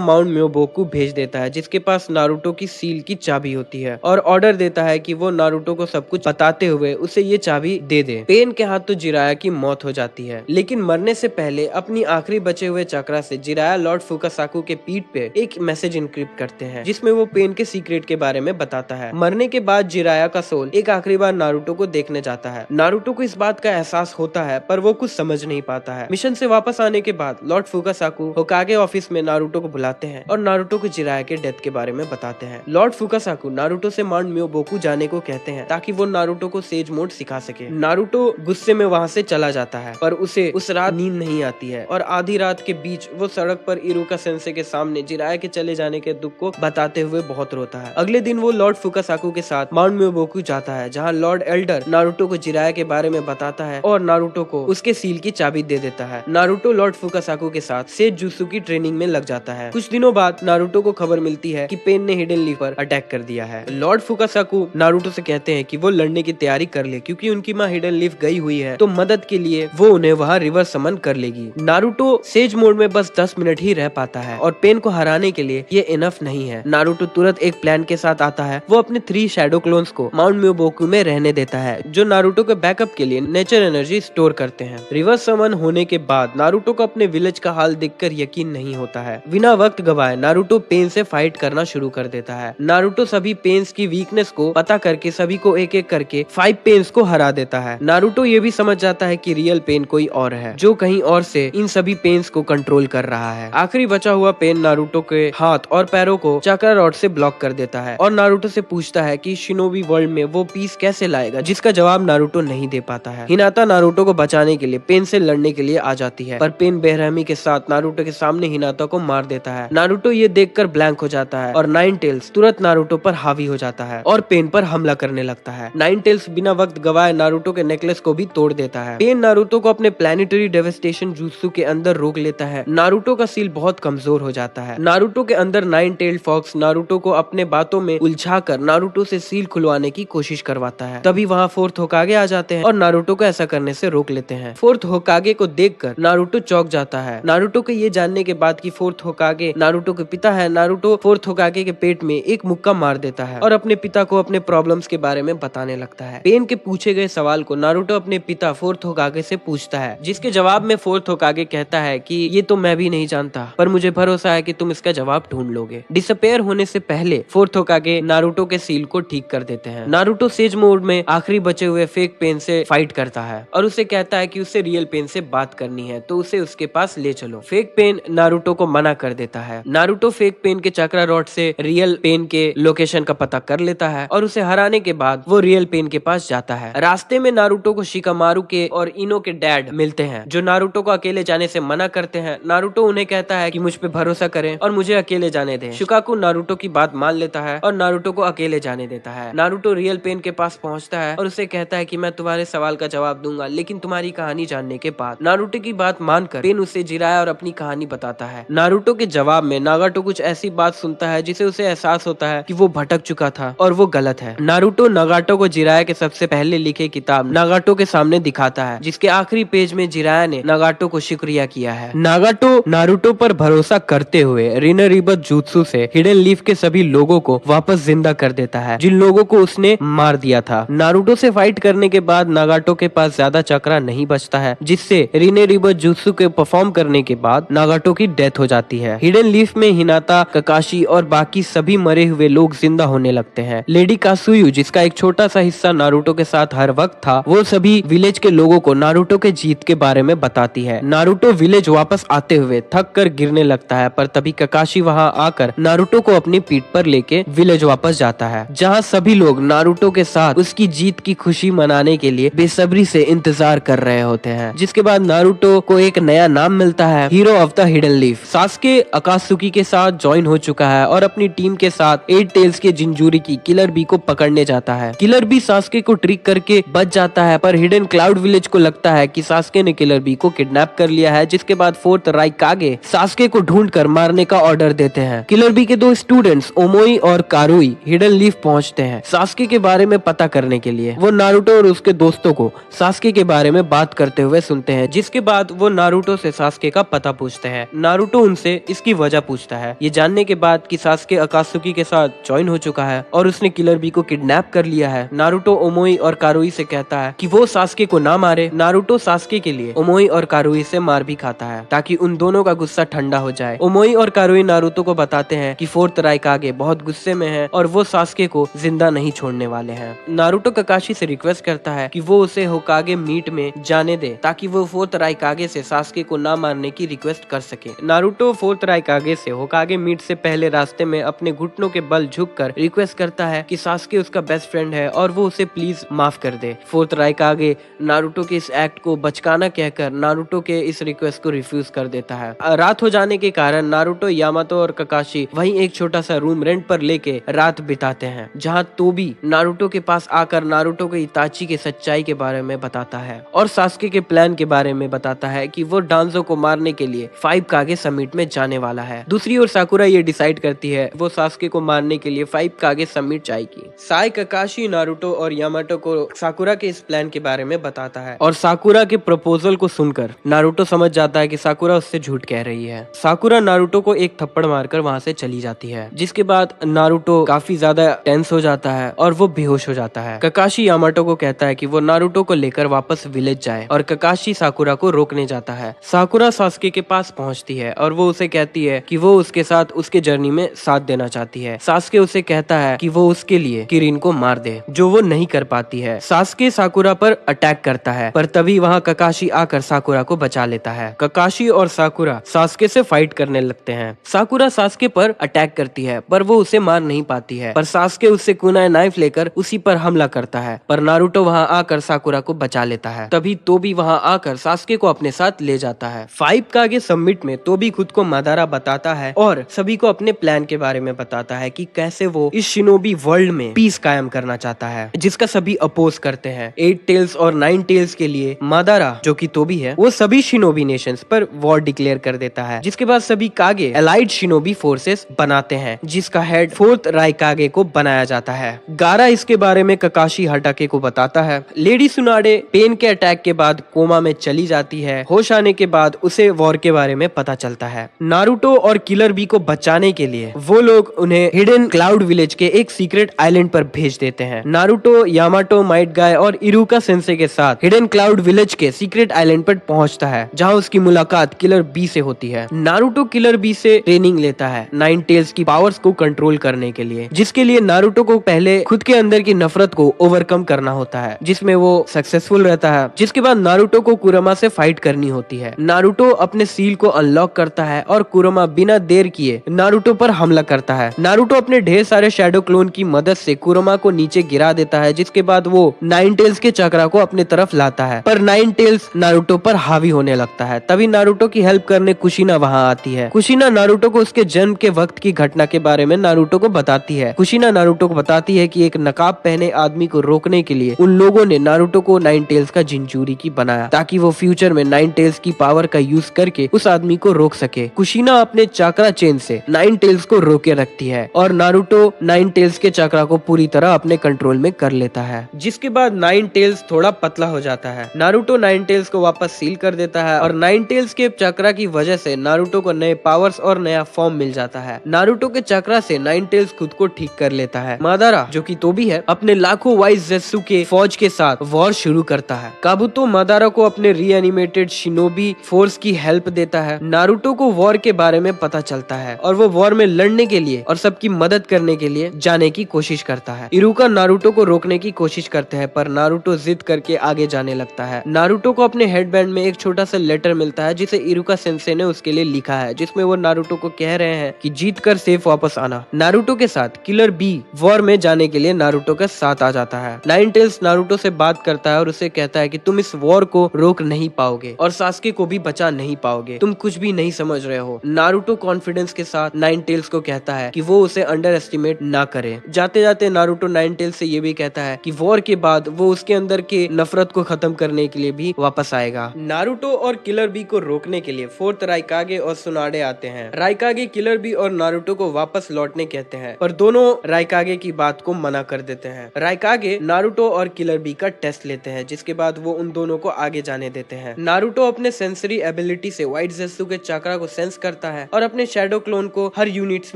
माउंट म्योबोकू भेज देता है, जिसके पास नारुतो की सील की चाबी होती है, और ऑर्डर देता है कि वो नारुतो को सब कुछ बताते हुए उसे ये चाबी दे दे। पेन के हाथ तो जिराया की मौत हो जाती है, लेकिन मरने से पहले अपनी आखिरी बचे हुए चक्रा से जिराया लॉर्ड फुकासाकु के पीठ पे एक मैसेज इनक्रिप्ट करते हैं, जिसमें वो पेन के सीक्रेट के बारे में बताता है। मरने के बाद जिराया का सोल एक आखिरी बार नारुतो को देखने जाता है। नारुतो को इस बात का एहसास होता है, पर वो कुछ समझ नहीं पाता है। मिशन से वापस आने के बाद लॉर्ड फुकासाकु होकागे ऑफिस में नारुतो को बुलाते हैं और नारुतो को जिराया के डेथ के बारे में बताते हैं। लॉर्ड फुकासाकु नारुतो से माउंट म्योबोकू जाने को कहते हैं ताकि वो नारुतो को सेज मोड सिखा सके। नारुतो गुस्से में वहाँ से चला जाता है, पर उसे उस रात नींद नहीं आती है और आधी रात के बीच वो सड़क पर इरुका सेंसे के सामने जिराया के चले जाने के दुख को बताते हुए बहुत रोता है। अगले दिन वो लॉर्ड फुकासाकु के साथ माउंट म्योबोकू जाता है, जहाँ लॉर्ड एल्डर नारुतो को जिराया के बारे में बताता है और नारुतो को उसके सील की चाबी दे देता है। नारुतो लॉर्ड फुकासाकु के साथ सेज जुत्सु की ट्रेनिंग में लग जाता है। कुछ दिनों बाद नारुतो को खबर मिलती है कि पेन ने हिडन लीफ पर अटैक कर दिया है। लॉर्ड फुकासाकु नारुतो से कहते हैं कि वो लड़ने की तैयारी कर ले, क्योंकि उनकी माँ हिडन लीफ गई हुई है, तो मदद के लिए वो उन्हें वहाँ रिवर समन कर लेगी। नारुतो सेज मोड में बस 10 मिनट ही रह पाता है और पेन को हराने के लिए ये इनफ नहीं है। नारुतो तुरंत एक प्लान के साथ आता है। वो अपने 3 शैडो क्लोन्स को माउंट म्योबोकू में रहने देता है, जो नारुतो के बैकअप के लिए नेचर एनर्जी स्टोर करते हैं। रिवर समन होने के बाद नारुतो को अपने विलेज का हाल देखकर यकीन नहीं होता है। बिना वक्त गवाए नारुतो पेन से फाइट करना शुरू कर देता है। नारुतो सभी पेन्स की वीकनेस को पता करके सभी को एक एक करके 5 पेन्स को हरा देता है। नारुतो ये भी समझ जाता है कि रियल पेन कोई और है, जो कहीं और से इन सभी पेन्स को कंट्रोल कर रहा है। आखिरी बचा हुआ पेन नारुतो के हाथ और पैरों को चक्रा रॉड से ब्लॉक कर देता है और नारुतो से पूछता है कि शिनोबी वर्ल्ड में वो पीस कैसे लाएगा, जिसका जवाब नारुतो नहीं दे पाता है। हिनाता नारुतो को बचाने के लिए पेन से लड़ने के लिए आ जाती है, पर पेन बेरहमी के साथ नारुतो के सामने हिनाता को मार देता है। नारुतो ये देखकर ब्लैंक हो जाता है और नाइन टेल्स तुरंत नारुतो पर हावी हो जाता है और पेन पर हमला करने लगता है। नाइन टेल्स बिना वक्त गवाए नारुतो के नेकलेस को भी तोड़ देता है। पेन नारुतो को अपने प्लैनेटरी डेवस्टेशन जुत्सु के अंदर रोक लेता है। नारुतो का सील बहुत कमजोर हो जाता है। नारुतो के अंदर नाइन टेल्ड फॉक्स नारुतो को अपने बातों में उलझाकर नारुतो से सील खुलवाने की कोशिश करवाता है। तभी वहाँ फोर्थ होकागे आ जाते हैं और नारुतो को ऐसा करने से रोक लेते हैं। फोर्थ होकागे को देखकर नारुतो चौंक जाता है। नारुतो के ये जानने के बाद कि फोर्थ होकागे नारुतो के पिता है, नारुतो फोर्थ होकागे के पेट में एक मुक्का मार देता है और अपने पिता को अपने प्रॉब्लम्स के बारे में बताने लगता है। पेन के पूछे गए सवाल को नारुतो अपने पिता फोर्थ होकागे से पूछता है, जिसके जवाब में फोर्थ होकागे कहता है कि ये तो मैं भी नहीं जानता, पर मुझे भरोसा है कि तुम इसका जवाब ढूंढ लोगे। डिसअपेयर होने से पहले फोर्थ होकागे नारुतो के सील को ठीक कर देते हैं। नारुतो सेज मोड में आखिरी बचे हुए फेक पेन से फाइट करता है और उसे कहता है कि उसे रियल पेन से बात करनी है, तो उसे उसके पास ले चलो। फेक पेन नारुतो को मना कर देता है। नारुतो फेक पेन के चक्रा रॉड से रियल पेन के लोकेशन का पता कर लेता है और उसे हराने के बाद वो रियल पेन के पास जाता है। रास्ते में नारुतो को शिकामारू के और इनो के डैड मिलते हैं, जो नारुतो को अकेले जाने से मना करते हैं। नारुतो उन्हें कहता है कि मुझ पे भरोसा करें और मुझे अकेले जाने दें। शिकाकू नारुतो की बात मान लेता है और नारुतो को अकेले जाने देता है। नारुतो रियल पेन के पास पहुंचता है और उसे कहता है कि मैं तुम्हारे सवाल का जवाब दूंगा, लेकिन तुम्हारी कहानी जानने के बाद। नारुतो की बात मानकर पेन उसे जिराया और अपनी कहानी बताता है। नारुतो के जवाब में नागाटो कुछ ऐसी बात सुनता है जिसे उसे एहसास होता है कि वो भटक चुका था और वो गलत है। नारुतो नागाटो को जिराया के सबसे पहले लिखे किताब नागाटो के सामने दिखाता है, जिसके आखिरी पेज में जिराया ने नागाटो को शुक्रिया किया है। नागाटो नारुतो पर भरोसा करते हुए रिनरिबत जुत्सु से हिडन लीफ के सभी लोगों को वापस जिंदा कर देता है, जिन लोगों को उसने मार दिया था। नारुतो से फाइट करने के बाद नागाटो के पास ज्यादा चक्रा नहीं बचता है, जिससे रिनरिबत जुत्सु के परफॉर्म करने के बाद नागाटो की डेथ हो जाती है। हिडन लीफ में हिनाता, ककाशी और बाकी सभी मरे हुए लोग जिंदा होने लगते हैं। लेडी कासुयु, जिसका एक छोटा सा हिस्सा नारुतो के साथ हर वक्त था, वो सभी विलेज के लोगों को नारुतो के जीत के बारे में बताती है। नारुतो विलेज वापस आते हुए थक कर गिरने लगता है, पर तभी ककाशी वहां आकर नारुतो को अपनी पीठ पर लेके विलेज वापस जाता है, जहां सभी लोग नारुतो के साथ उसकी जीत की खुशी मनाने के लिए बेसब्री से इंतजार कर रहे होते हैं। जिसके बाद नारुतो को एक नया नाम मिलता है, hero of the hidden leaf. Sasuke अकात्सुकी के साथ ज्वाइन हो चुका है और अपनी टीम के साथ 8 टेल्स के जिंजूरी की किलर बी को पकड़ने जाता है। किलर बी सास्के को ट्रिक करके बच जाता है, पर हिडन क्लाउड विलेज को लगता है कि सास्के ने किलर बी को किडनैप कर लिया है। जिसके बाद फोर्थ राइकागे सास्के को ढूंढकर मारने का ऑर्डर देते हैं। किलर बी के 2 स्टूडेंट्स ओमोई और कारुई हिडन लीफ पहुंचते हैं सास्के के बारे में पता करने के लिए। वो नारुतो और उसके दोस्तों को सास्के के बारे में बात करते हुए सुनते हैं, जिसके बाद वो नारुतो से सास्के का पता पूछते हैं। नारुतो उनसे इसकी वजह पूछता है, ये जानने के बाद कि सास्के अकात्सुकी के साथ ज्वाइन हो चुका है और उसने किलर बी को किडनैप कर लिया है। नारुतो ओमोई और कारुई से कहता है कि वो सास्के को ना मारे। नारुतो सास्के के लिए ओमोई और कारुई से मार भी खाता है ताकि उन दोनों का गुस्सा ठंडा हो जाए। ओमोई और कारुई नारुतो को बताते हैं कि फोर्थ राइकागे बहुत गुस्से में है और वो सास्के को जिंदा नहीं छोड़ने वाले हैं। नारुतो ककाशी से रिक्वेस्ट करता है कि वो उसे होकागे मीट में जाने दे ताकि वो फोर्थ राइकागे से सास्के को ना मारने की रिक्वेस्ट कर सके। नारुतो फोर्थ राइकागे से होकागे मीट से पहले रास्ते में अपने घुटनों के बल झुककर रिक्वेस्ट करता है कि सास्के उसका बेस्ट फ्रेंड है और वो उसे प्लीज माफ कर दे। फोर्थ राइकागे नारुतो के इस एक्ट को बचकाना कहकर नारुतो के इस रिक्वेस्ट को रिफ्यूज कर देता है। रात हो जाने के कारण नारुतो, यामातो और ककाशी वहीं एक छोटा सा रूम रेंट पर लेके रात बिताते हैं, जहां तोबी नारुतो के पास आकर नारुतो को इताची के सच्चाई के बारे में बताता है और सास्के के प्लान के बारे में बताता है कि वो डांजो को मारने के लिए 5 कागे समिट में जाने वाला है। दूसरी ओर साकुरा ये डिसाइड करती है वो सास्के को मारने के लिए 5 कागे समिट जाएगी। साई, ककाशी, नारुतो और यामातो को साकुरा के इस प्लान के बारे में बताता है और साकुरा के प्रपोजल को सुनकर नारुतो समझ जाता है कि साकुरा उससे झूठ कह रही है। साकुरा नारुतो को एक थप्पड़ मारकर वहाँ से चली जाती है, जिसके बाद नारुतो काफी ज्यादा टेंस हो जाता है और वो बेहोश हो जाता है। ककाशी यामातो को कहता है कि वो नारुतो को लेकर वापस विलेज जाए और ककाशी साकुरा को रोकने जाता है। साकुरा सास्के के पास पहुंचती है और वो उसे कहती है कि वो उसके साथ उसके जर्नी में साथ देना चाहती है। सास्के उसे कहता है कि वो उसके लिए किरिन को मार दे, जो वो नहीं कर पाती है। सास्के साकुरा पर अटैक करता है, पर तभी वहाँ ककाशी आकर साकुरा को बचा लेता है। ककाशी और साकुरा सास्के से फाइट करने लगते हैं। साकुरा सास्के पर अटैक करती है, पर वो उसे मार नहीं पाती है, पर सास्के उससे कुनाई नाइफ लेकर उसी पर हमला करता है, पर नारुतो वहाँ आकर साकुरा को बचा लेता है। तभी तोबी वहाँ आकर सास्के को अपने साथ ले जाता है। 5 कागे समिट में तोबी खुद को मादारा बताता है और सभी को अपने प्लान के बारे में बताता है कि कैसे वो इस शिनोबी वर्ल्ड में पीस कायम करना चाहता है, जिसका सभी अपोज करते हैं। 8 टेल्स और 9 टेल्स के लिए मादारा, जो कि तोबी है, वो सभी शिनोबी नेशंस पर वॉर डिक्लेयर कर देता है, जिसके बाद सभी कागे एलाइड शिनोबी फोर्सेस बनाते हैं, जिसका हेड फोर्थ राइकागे को बनाया जाता है। गारा इसके बारे में ककाशी हटाके को बताता है। लेडी सुनाडे पेन के अटैक के बाद कोमा में चली जाती है। होश आने के बाद उसे वॉर के बारे में पता चलता है। नारुतो और किलर बी को बचाने के लिए वो लोग उन्हें हिडन क्लाउड विलेज के एक सीक्रेट आइलैंड पर भेज देते हैं। नारुतो, यामाटो, माइट गाय और इरुका सेंसे के साथ हिडन क्लाउड विलेज के सीक्रेट आइलैंड पर पहुंचता है, जहां उसकी मुलाकात किलर बी से होती है। नारुतो किलर बी से ट्रेनिंग लेता है 9 टेल्स की पावर्स को कंट्रोल करने के लिए, जिसके लिए नारुतो को पहले खुद के अंदर की नफरत को ओवरकम करना होता है, जिसमें वो सक्सेसफुल रहता है। जिसके बाद नारुतो को कुरमा से फाइट करनी होती है। नारुतो अपने सील को अनलॉक करता है और कुरमा बिना देर किए नारुतो पर हमला करता है। नारुतो अपने ढेर सारे शैडो क्लोन की मदद से कुरमा को नीचे गिरा देता है, जिसके बाद वो 9 टेल्स के चक्रा को अपने तरफ लाता है, पर 9 टेल्स नारुतो पर हावी होने लगता है। तभी नारुतो की हेल्प करने कुशिना वहाँ आती है। कुशिना नारुतो को उसके जन्म के वक्त की घटना के बारे में नारुतो को बताती है। कुशिना नारुतो को बताती है कि एक नकाब पहने आदमी को रोकने के लिए उन लोगों ने नारुतो को 9 टेल्स का जिंचूरी की बनाया, ताकि वो फ्यूचर में 9 टेल्स की पावर का यूज करके उस आदमी को रोक सके। कुशिना अपने चाकरा चेन से 9 टेल्स को रोके रखती है और नारुतो 9 टेल्स के चाकरा को पूरी तरह अपने कंट्रोल में कर लेता है, जिसके बाद 9 टेल्स थोड़ा पतला हो जाता है। नारुतो 9 टेल्स को वापस सील कर देता है और 9 टेल्स के चक्रा की वजह से नारुतो को नए पावर्स और नया फॉर्म मिल जाता है। नारुतो के चक्रा से 9 टेल्स खुद को ठीक कर लेता है। मादारा, जो कि तोबी है, अपने लाखों वाइज जेत्सु के फौज के साथ वॉर शुरू करता है। काबुतो मादारा को अपने रीएनिमेटेड शिनोबी फोर्स की हेल्प देता है। नारुतो को वॉर के बारे में पता चलता है और वो वॉर में लड़ने के लिए और सबकी मदद करने के लिए जाने की कोशिश करता है। इरुका नारुतो को रोकने की कोशिश करते हैं, पर नारुतो जिद करके आगे जाने लगता है। नारुतो को अपने हेडबैंड में एक छोटा सा लेटर मिलता है, जिसे इरुका सेंसे ने उसके लिए लिखा है, जिसमें वो नारुतो को कह रहे हैं कि जीत कर सेफ वापस आना। नारुतो के साथ किलर बी वॉर में जाने के लिए नारुतो के साथ आ जाता है। 9 टेल्स नारुतो से बात करता है और उसे कहता है कि तुम इस वॉर को रोक नहीं पाओगे और सास्के को भी बचा नहीं पाओगे, तुम कुछ भी नहीं समझ रहे हो। नारुतो कॉन्फिडेंस के साथ 9 टेल्स को कहता है कि वो उसे अंडर एस्टिमेट ना करे। जाते जाते नारुतो 9 टेल्स से ये भी कहता है कि वॉर के बाद वो उसके अंदर के नफरत को खत्म करने के लिए भी वापस आएगा। नारुतो और किलर बी को रोकने के लिए फोर्थ राइकागे और सुनाडे आते हैं। राइकागे किलर बी और नारुतो को वापस लौटने कहते हैं, पर दोनों राइकागे की बात को मना कर देते हैं। राइकागे नारुतो और किलर बी का टेस्ट लेते हैं, जिसके बाद वो उन दोनों को आगे जाने देते हैं। नारुतो अपने सेंसरी एबिलिटी से व्हाइट ज़ेत्सु के चक्रा को सेंस करता है और अपने शैडो क्लोन को हर यूनिट्स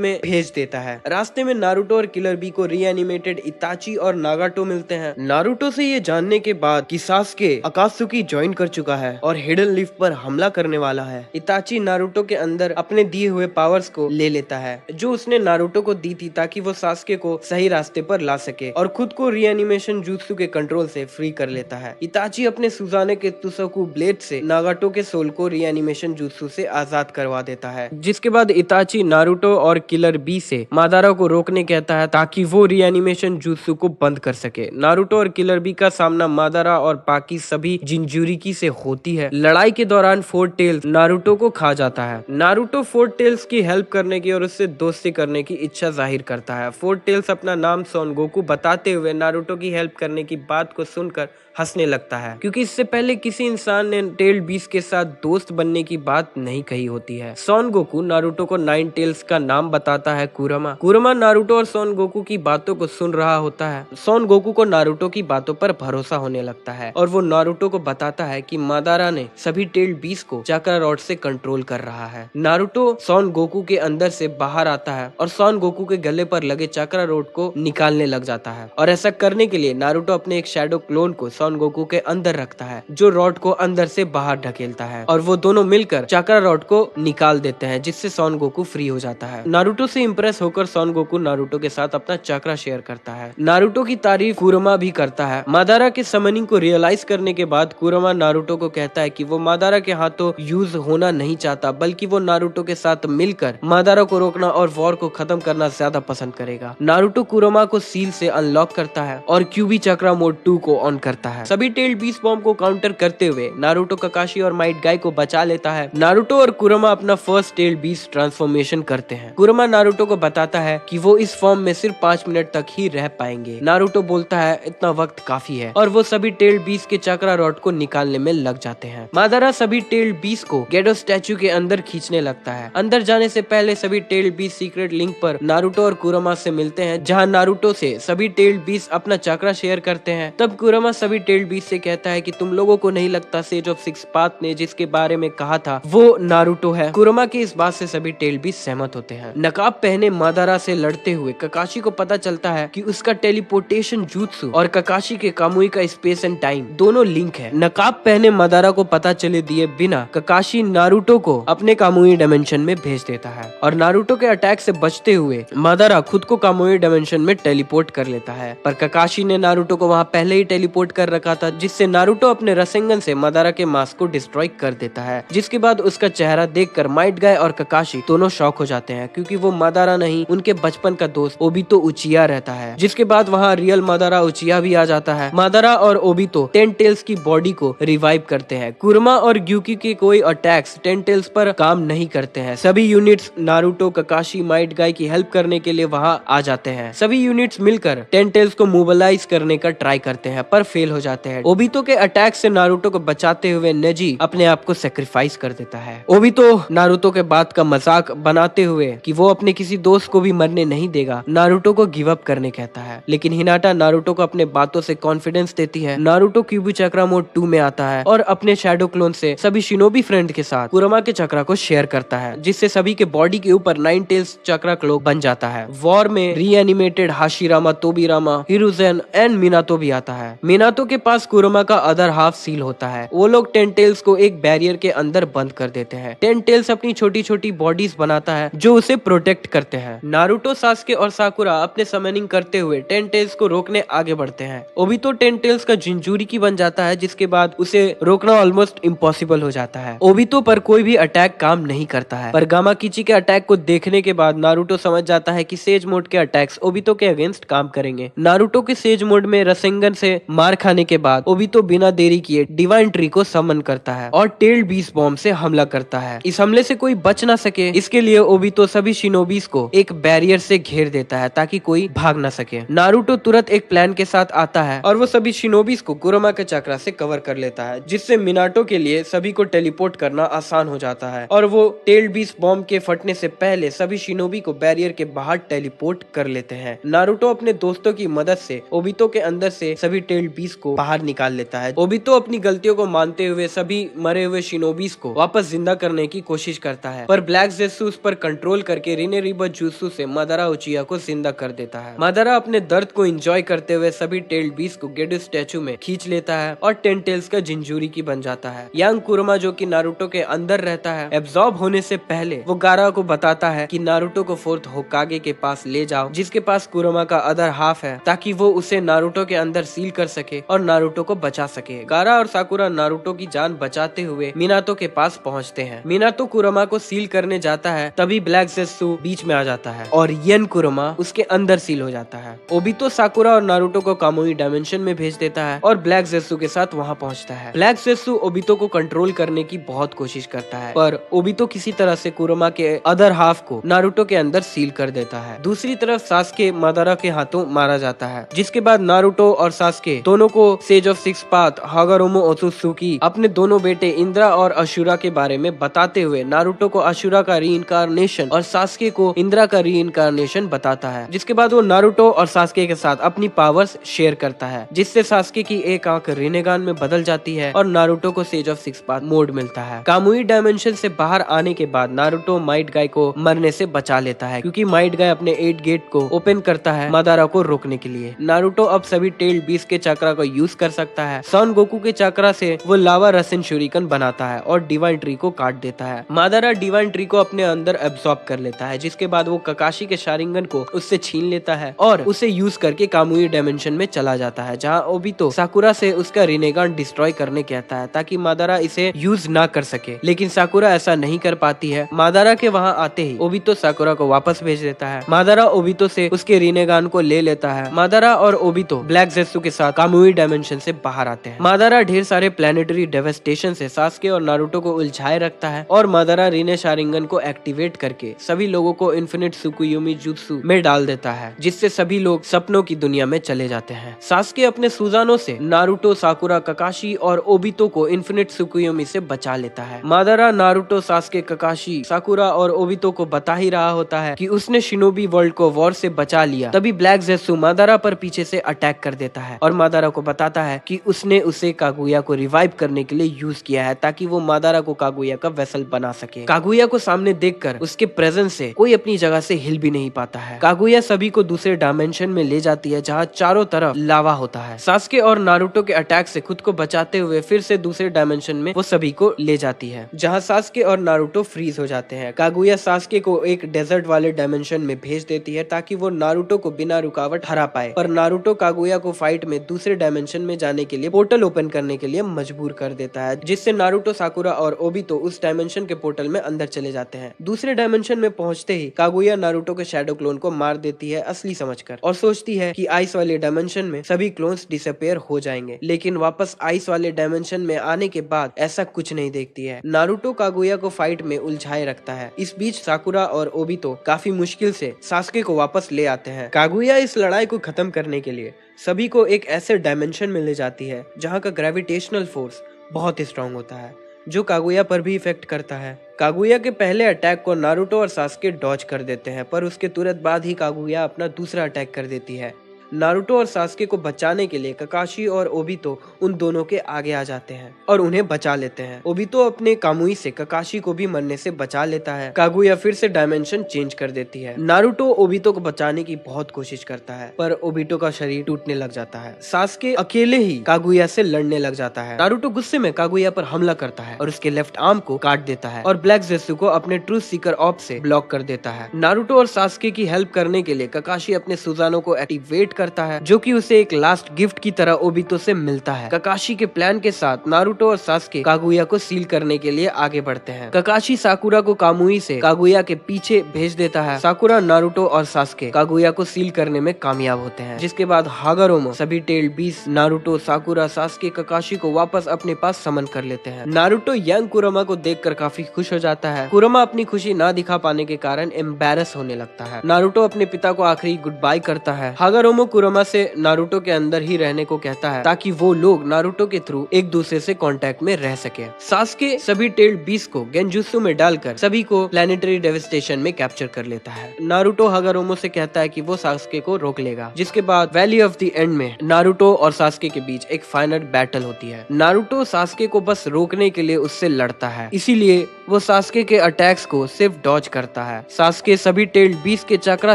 में भेज देता है। रास्ते में नारुतो और किलर बी को रीएनिमेटेड इताची और नागाटो मिलते हैं। नारुतो से ये जानने के बाद कि सास्के अकात्सुकी ज्वाइन कर चुका है और हिडन लीफ पर हमला करने वाला है, इताची नारुतो के अंदर अपने दिए हुए पावर्स को ले लेता है जो उसने नारुतो को दी थी, ताकि वो सास्के को सही रास्ते पर ला सके, और खुद को रीएनिमेशन जुत्सु के कंट्रोल से फ्री कर लेता है। इताची अपने सुजाने के तुसोकू ब्लेड से नागाटो के सोल को रीएनिमेशन जुत्सु से आजाद करवा देता है, जिसके बाद इताची नारुतो और किलर बी से मादारा को रोकने कहता है ताकि वो रीएनिमेशन जुत्सु को बंद कर सके। नारुतो और किलर बी का सामना मादारा और बाकी सभी जिंजुरिकी से होती है। लड़ाई के दौरान फोर टेल्स नारुतो को खा जाता है। नारुतो फोर टेल्स की हेल्प करने की और उससे दोस्ती करने की इच्छा जाहिर करता है। फोर टेल्स अपना नाम सन गोकू बताते हुए नारुतो की हेल्प करने की बात को सुनकर हंसने लगता है, क्योंकि इससे पहले किसी इंसान ने टेल बीस के साथ दोस्त बनने की बात नहीं कही होती है। सन गोकू नारुतो को नाइन टेल्स का नाम बताता है कुरमा नारुतो और सन गोकू की बातों को सुन रहा होता है। सन गोकू को नारुतो की बातों पर भरोसा होने लगता है और वो नारुतो को बताता है कि मादारा ने सभी टेल बीस को चक्रा रॉड से कंट्रोल कर रहा है। नारुतो सन गोकू के अंदर से बाहर आता है और सन गोकू के गले पर लगे चक्रा रॉड को निकालने लग जाता है, और ऐसा करने के लिए नारुतो अपने एक शैडो क्लोन को सन गोकू के अंदर रखता है जो रॉड को अंदर से बाहर ढकेलता है, और वो दोनों मिलकर चक्रा रॉड को निकाल देते हैं, जिससे सन गोकू फ्री हो जाता है। नारुतो से इम्प्रेस होकर सन गोकू नारुतो के साथ अपना चक्रा शेयर करता है। नारुतो की तारीफ कुरमा भी करता है। मादारा के समनिंग को रियलाइज करने के बाद कुरमा नारुतो को कहता है कि वो मादारा के हाथों यूज होना नहीं चाहता, बल्कि वो नारुतो के साथ मिलकर मादारा को रोकना और वॉर को खत्म करना ज्यादा पसंद करेगा। नारुतो कुरमा को सील से अनलॉक करता है और क्यूबी चक्रा मोड 2 को ऑन करता है। सभी टेल बीस बॉम्ब को काउंटर करते हुए नारुतो ककाशी और माइट गाय को बचा लेता है। नारुतो और कुरमा अपना फर्स्ट टेल बीस ट्रांसफॉर्मेशन करते हैं। कुरमा नारुतो को बताता है कि वो इस फॉर्म में सिर्फ 5 मिनट तक ही रह पाएंगे। नारुतो बोलता है इतना वक्त काफी है, और वो सभी टेल बीस के चक्रा रॉड को निकालने में लग जाते हैं। मादारा सभी टेल बीस को गेडो स्टैचू के अंदर खींचने लगता है। अंदर जाने से पहले सभी टेल बीस सीक्रेट लिंक पर नारुतो और कुरमा से मिलते हैं, जहाँ नारुतो से सभी टेल बीस अपना चक्रा शेयर करते हैं। तब कुरमा सभी टेल बीस से कहता है कि तुम लोगों को नहीं लगता सेज ऑफ सिक्स पाथ ने जिसके बारे में कहा था वो नारुतो है। कुरमा की इस बात से सभी टेल बीस सहमत होते हैं। नकाब पहने मादारा से लड़ते हुए ककाशी को पता चलता है कि उसका टेलीपोर्टेशन जुत्सु और ककाशी के कामुई का स्पेस एंड टाइम दोनों लिंक है। नकाब पहने मादारा को पता चले दिए बिना ककाशी नारुतो को अपने कामुई डायमेंशन में भेज देता है, और नारुतो के अटैक से बचते हुए मादारा खुद को कामुई डायमेंशन में टेलीपोर्ट कर लेता है। पर ककाशी ने नारुतो को वहाँ पहले ही टेलीपोर्ट कर रखा था, जिससे नारुतो अपने रसेंगन से मादारा के मास्क को डिस्ट्रॉय कर देता है, जिसके बाद उसका चेहरा देखकर माइट गाय और ककाशी दोनों शॉक हो जाते हैं, क्योंकि वो मादारा नहीं उनके बचपन का दोस्त ओबितो उचिया रहता है। जिसके बाद वहाँ रियल मादारा उचिया भी आ जाता है। मादारा और ओबितो 10 टेल्स की बॉडी को रिवाइव करते हैं। कुरमा और ग्यूकी के कोई अटैक्स 10 टेल्स पर काम नहीं करते हैं। सभी यूनिट्स नारुतो ककाशी माइट गाय की हेल्प करने के लिए वहाँ आ जाते हैं। सभी यूनिट्स मिलकर 10 टेल्स को मोबिलाइज करने का ट्राई करते हैं, पर फेल हो जाते हैं। ओबितो के अटैक से नारुतो को बचाते हुए नेजी अपने आप को सेक्रीफाइस कर देता है। ओबितो नारुतो के बात का मजाक बनाते हुए कि वो अपने किसी दोस्त को भी मरने नहीं देगा, नारुतो को गिव अप करने कहता है, लेकिन हिनाटा नारुतो को अपने बातों से कॉन्फिडेंस देती है। नारुतो क्यूबी चक्रा मोड 2 में आता है और अपने शैडो क्लोन से सभी शिनोबी फ्रेंड के साथ कुरमा के चक्रा को शेयर करता है, जिससे सभी के बॉडी के ऊपर 9 टेल्स चक्रा क्लोक बन जाता है। वॉर में रीएनिमेटेड हाशिरामा, तोबिरामा, हिरुजेन एंड मिनातो भी आता है। मिनातो के पास कुरमा का अदर हाफ सील होता है। वो लोग 10 टेल्स को एक बैरियर के अंदर बंद कर देते हैं। 10 टेल्स अपनी छोटी छोटी बॉडीज बनाता है जो उसे प्रोटेक्ट करते हैं। नारुतो, सास्के और साकुरा अपने समनिंग करते हुए 10 टेल्स को रोकने आगे बढ़ते हैं। ओबितो 10 टेल्स का जिंजुरिकी बन जाता है, जिसके बाद उसे रोकना ऑलमोस्ट इम्पॉसिबल हो जाता है। ओबितो पर कोई भी अटैक काम नहीं करता है, पर गामा किची के अटैक को देखने के बाद नारुतो समझ जाता है कि सेज मोड के अटैक्स ओबितो के अगेंस्ट काम करेंगे। नारुतो के सेज मोड में रसेंगन से मार खाने के बाद ओबितो बिना देरी किए डिवाइन ट्री को समन करता है और टेल बीस बॉम्ब से हमला करता है। इस हमले से कोई बच ना सके, इसके लिए ओबितो सभी शिनोबीज को एक बैरियर से घेर देता है ताकि कोई भाग ना सके। नारुतो तुरंत एक प्लान के साथ आता है और वो सभी शिनोबीज को कुरमा के चक्रा से कवर कर लेता है, जिससे मिनाटो के लिए सभी को टेलीपोर्ट करना आसान हो जाता है, और वो टेल बीस बॉम्ब के फटने से पहले सभी शिनोबी को बैरियर के बाहर टेलीपोर्ट कर लेते हैं। नारुतो अपने दोस्तों की मदद से ओबितो के अंदर से सभी टेल बीस को बाहर निकाल लेता है। ओबितो अपनी गलतियों को मानते हुए सभी मरे हुए शिनोबीज को वापस जिंदा करने की कोशिश करता है, पर ब्लैक ज़ेत्सु उस पर कंट्रोल करके रिने रिबा जुत्सु से मादारा उचिया को जिंदा कर देता है। मादारा अपने दर्द को एंजॉय करते हुए सभी टेल्ड बीस्ट को गेडो स्टैचू में खींच लेता है और 10 टेल्स का जिंजूरी की बन जाता है। यांग कुरमा जो कि नारुतो के अंदर रहता है, एब्जॉर्ब होने से पहले वो गारा को बताता है कि नारुतो को 4th होकागे के पास ले जाओ, जिसके पास कुरमा का अदर हाफ है, ताकि वो उसे नारुतो के अंदर सील कर सके और नारुतो को बचा सके। गारा और साकुरा नारुतो की जान बचाते हुए मिनातो के पास पहुंचते हैं। मिनातो कुरमा को सील करने जाता है, तभी ब्लैक ज़ेत्सु बीच में आ जाता है और येन कुरमा उसके अंदर सील हो जाता है। ओबितो साकुरा और नारुतो को कामुई डायमेंशन में भेज देता है और ब्लैक ज़ेत्सु के साथ वहां पहुंचता है। ब्लैक ज़ेत्सु ओबितो को कंट्रोल करने की बहुत कोशिश करता है, पर ओबितो किसी तरह से कुरमा के अदर हाफ को नारुतो के अंदर सील कर देता है। दूसरी तरफ सास्के मादारा के हाथों मारा जाता है, जिसके बाद नारुतो और सास्के दोनों को sage of six path Hagoromo ओत्सुकी अपने दोनों बेटे इंद्रा और अशुरा के बारे में बताते हुए नारुतो को अशुरा का रीइंकार्नेशन और सास्के को इंद्रा का रीइंकार्नेशन बताता है। जिसके बाद वो नारुतो और सास्के के साथ अपनी पावर्स शेयर करता है, जिससे सास्के की एक आंख रिनेगान में बदल जाती है और नारुतो को sage of six path mode मिलता है। कामुई डायमेंशन से बाहर आने के बाद नारुतो माइट गाय को मरने से बचा लेता है, क्योंकि माइट गाय अपने 8 गेट को ओपन करता है मादारा को रोकने के लिए। नारुतो अब सभी टेल्ड बीस्ट के चक्रा को यूज कर सकता है। सन गोकू के चक्रा से वो लावा रसिन शुरिकन बनाता है और डिवाइन ट्री को काट देता है। मादारा डिवाइन ट्री को अपने अंदर एब्सॉर्ब कर लेता है, जिसके बाद वो ककाशी के शारिंगन को उससे छीन लेता है और उसे यूज करके कामुई डायमेंशन में चला जाता है, जहाँ ओबितो साकुरा से उसका रिनेगान डिस्ट्रॉय करने कहता है ताकि मादारा इसे यूज ना कर सके, लेकिन साकुरा ऐसा नहीं कर पाती है। मादारा के वहाँ आते ही ओबितो साकुरा को वापस भेज देता है। मादारा ओबितो से उसके रिनेगान को ले लेता है। मादारा और ओबितो ब्लैक ज़ेत्सु के साथ कामुई डायमेंशन से बाहर आते हैं। मादारा ढेर सारे प्लेनेटरी डेवेस्टेशन से सास्के और नारुतो को उलझाए रखता है और मादारा रिने शारिंगन को एक्टिवेट करके सभी लोगों को इन्फिनिट सुकुयोमी जुत्सु में डाल देता है, जिससे सभी लोग सपनों की दुनिया में चले जाते हैं। सास्के अपने सुजानों से नारुतो, साकुरा, ककाशी और ओबितो को इन्फिनिट सुकुयोमी से बचा लेता है। मादारा नारुतो, सास्के, ककाशी, साकुरा और ओबितो को बता ही रहा होता है कि उसने शिनोबी वर्ल्ड को वॉर से बचा लिया। तभी ब्लैक ज़ेत्सु मादारा पर पीछे से अटैक कर देता है और मादारा को बताता है कि उसने उसे कागुया को रिवाइव करने के लिए यूज किया है, ताकि वो मादारा को कागुया का वेसल बना सके। कागुया को सामने देखकर उसके प्रेजेंस से कोई अपनी जगह से हिल भी नहीं पाता है। कागुया सभी को दूसरे डायमेंशन में ले जाती है, जहाँ चारों तरफ लावा होता है। सास्के और नारुतो के अटैक से खुद को बचाते हुए फिर से दूसरे डायमेंशन में वो सभी को ले जाती है, जहाँ सास्के और नारुतो फ्रीज हो जाते हैं। कागुया सास्के को एक डेजर्ट वाले डायमेंशन में भेज देती है ताकि वो नारुतो को बिना रुकावट हरा पाए, पर नारुतो कागुया को फाइट में दूसरे डायमेंशन में जाने के लिए पोर्टल ओपन करने के लिए मजबूर कर देता है, जिससे नारुतो, साकुरा और ओबितो उस डायमेंशन के पोर्टल में अंदर चले जाते हैं। दूसरे डायमेंशन में पहुंचते ही कागुया नारुतो के शैडो क्लोन को मार देती है असली समझकर, और सोचती है कि आइस वाले डायमेंशन में सभी क्लोन्स डिसअपेयर हो जाएंगे, लेकिन वापस आइस वाले डायमेंशन में आने के बाद ऐसा कुछ नहीं देखती है। नारुतो कागुया को फाइट में उलझाए रखता है। इस बीच साकुरा और ओबितो काफी मुश्किल से सास्के को वापस ले आते हैं। कागुया इस लड़ाई को खत्म करने के लिए सभी को एक ऐसे डायमेंशन में ले जाती है जहाँ का ग्रेविटेशनल फोर्स बहुत स्ट्रांग होता है, जो कागुया पर भी इफेक्ट करता है। कागुया के पहले अटैक को नारुतो और सास्के डॉज कर देते हैं, पर उसके तुरंत बाद ही कागुया अपना दूसरा अटैक कर देती है। नारुतो और सास्के को बचाने के लिए ककाशी और ओबितो उन दोनों के आगे आ जाते हैं और उन्हें बचा लेते हैं। ओबितो अपने कामुई से ककाशी को भी मरने से बचा लेता है। कागुया फिर से डायमेंशन चेंज कर देती है। नारुतो ओबितो को बचाने की बहुत कोशिश करता है, पर ओबितो का शरीर टूटने लग जाता है। सास्के अकेले ही कागुया से लड़ने लग जाता है। नारुतो गुस्से में कागुया पर हमला करता है और उसके लेफ्ट आर्म को काट देता है और ब्लैक ज़ेत्सु को अपने ट्रूथ सीकर ऑफ से ब्लॉक कर देता है। नारुतो और सास्के की हेल्प करने के लिए ककाशी अपने सुजानो को एक्टिवेट करता है, जो कि उसे एक लास्ट गिफ्ट की तरह ओबितो से मिलता है। ककाशी के प्लान के साथ नारुतो और सास्के कागुया को सील करने के लिए आगे बढ़ते हैं। ककाशी साकुरा को कामुई से कागुया के पीछे भेज देता है। साकुरा, नारुतो और सास्के कागुया को सील करने में कामयाब होते हैं, जिसके बाद हागारोमो सभी tailed beast Naruto, Sakura, Sasuke, Kakashi को वापस अपने पास समन कर लेते हैं। नारुतो यंग कुरमा को देखकर काफी खुश हो जाता है। कुरमा अपनी खुशी ना दिखा पाने के कारण एम्बैरस होने लगता है। नारुतो अपने पिता को आखिरी गुड बाय करता है। हागारोमो कुरोमा से नारुतो के अंदर ही रहने को कहता है ताकि वो लोग नारुतो के थ्रू एक दूसरे से कांटेक्ट में रह सके। सास्के सभी टेल्ड बीस्ट को गेंजुत्सु में डालकर सभी को प्लैनेटरी डेविस्टेशन में कैप्चर कर लेता है। नारुतो हागारोमो से कहता है कि वो सास्के को रोक लेगा, जिसके बाद वैली ऑफ द एंड में नारुतो और सास्के के बीच एक फाइनल बैटल होती है। नारुतो सास्के को बस रोकने के लिए उससे लड़ता है, इसीलिए वो सास्के के अटैक्स को सिर्फ डॉज करता है। सास्के सभी टेल्ड बीस्ट के चक्रा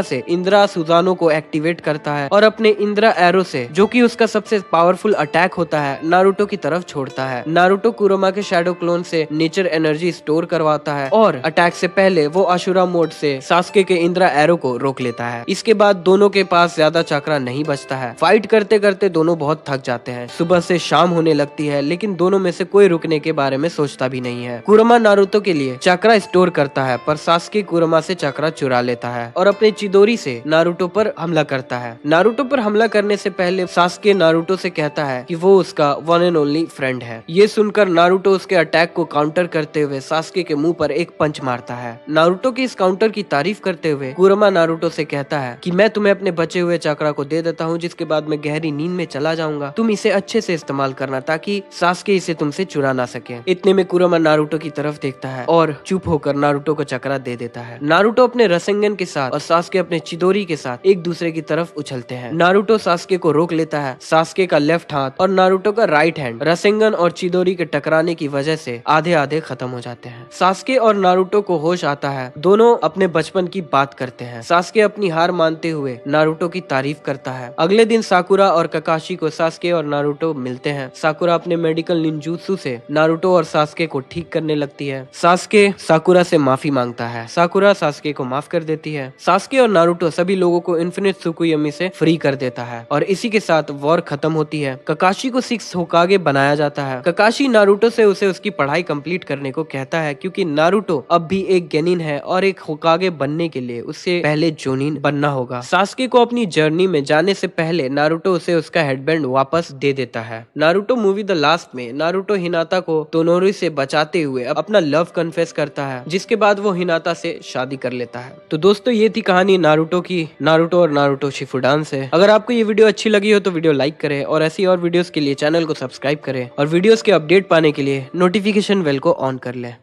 से इंद्रा सुजानो को एक्टिवेट करता है और अपने इंद्रा एरो से, जो कि उसका सबसे पावरफुल अटैक होता है, नारुतो की तरफ छोड़ता है। नारुतो कुरोमा के शैडो क्लोन से नेचर एनर्जी स्टोर करवाता है और अटैक से पहले वो अशुरा मोड से सास्के के इंद्रा एरो को रोक लेता है। इसके बाद दोनों के पास ज्यादा चक्रा नहीं बचता है। फाइट करते करते दोनों बहुत थक जाते हैं। सुबह से शाम होने लगती है, लेकिन दोनों में से कोई रुकने के बारे में सोचता भी नहीं है। कुरोमा नारुतो के लिए चक्रा स्टोर करता है, पर सास्के कुरोमा से चक्रा चुरा लेता है और अपने चिदोरी से नारुतो पर हमला करता है। नारुतो पर हमला करने से पहले सास्के नारुतो से कहता है कि वो उसका वन एंड ओनली फ्रेंड है। ये सुनकर नारुतो उसके अटैक को काउंटर करते हुए सास्के के मुंह पर एक पंच मारता है। नारुतो की इस काउंटर की तारीफ करते हुए कुरोमा नारुतो से कहता है कि मैं तुम्हें अपने बचे हुए चक्रा को दे देता हूँ, जिसके बाद मैं गहरी नींद में चला जाऊंगा। तुम इसे अच्छे से इस्तेमाल करना ताकि सास्के इसे तुमसे चुरा ना सके। इतने में कुरोमा नारुतो की तरफ देखता है और चुप होकर नारुतो को चक्रा दे देता है। नारुतो अपने रसेंगन के साथ और सास्के अपने चिदोरी के साथ एक दूसरे की तरफ उछलते हैं। नारुतो सास्के को रोक लेता है। सास्के का लेफ्ट हाथ और नारुतो का राइट हैंड रसेंगन और चिदोरी के टकराने की वजह से आधे आधे खत्म हो जाते हैं। सास्के और नारुतो को होश आता है। दोनों अपने बचपन की बात करते हैं। सास्के अपनी हार मानते हुए नारुतो की तारीफ करता है। अगले दिन साकुरा और ककाशी को सास्के और नारुतो मिलते हैं। साकुरा अपने मेडिकल निंजुत्सु से नारुतो और सास्के को ठीक करने लगती है। सास्के साकुरा से माफी मांगता है। साकुरा सास्के को माफ कर देती है। सास्के और नारुतो सभी लोगों को इन्फिनिट त्सुकुयोमी से फ्री कर देता है और इसी के साथ वॉर खत्म होती है। ककाशी को 6 होकागे बनाया जाता है। ककाशी नारुतो से उसे उसकी पढ़ाई कंप्लीट करने को कहता है, क्योंकि नारुतो अब भी एक गेनिन है और एक होकागे बनने के लिए उसे पहले जोनिन बनना होगा। सास्के को अपनी जर्नी में जाने से पहले नारुतो उसे उसका हेडबैंड वापस दे देता है। नारुतो मूवी द लास्ट में नारुतो हिनाता को तोनोरी से बचाते हुए अपना लव कन्फेस करता है, जिसके बाद वो हिनाता से शादी कर लेता है। तो दोस्तों ये थी कहानी नारुतो की, नारुतो और नारुतो शिपुडान से। अगर आपको ये वीडियो अच्छी लगी हो तो वीडियो लाइक करें और ऐसी और वीडियोस के लिए चैनल को सब्सक्राइब करें और वीडियोस के अपडेट पाने के लिए नोटिफिकेशन बेल को ऑन कर लें।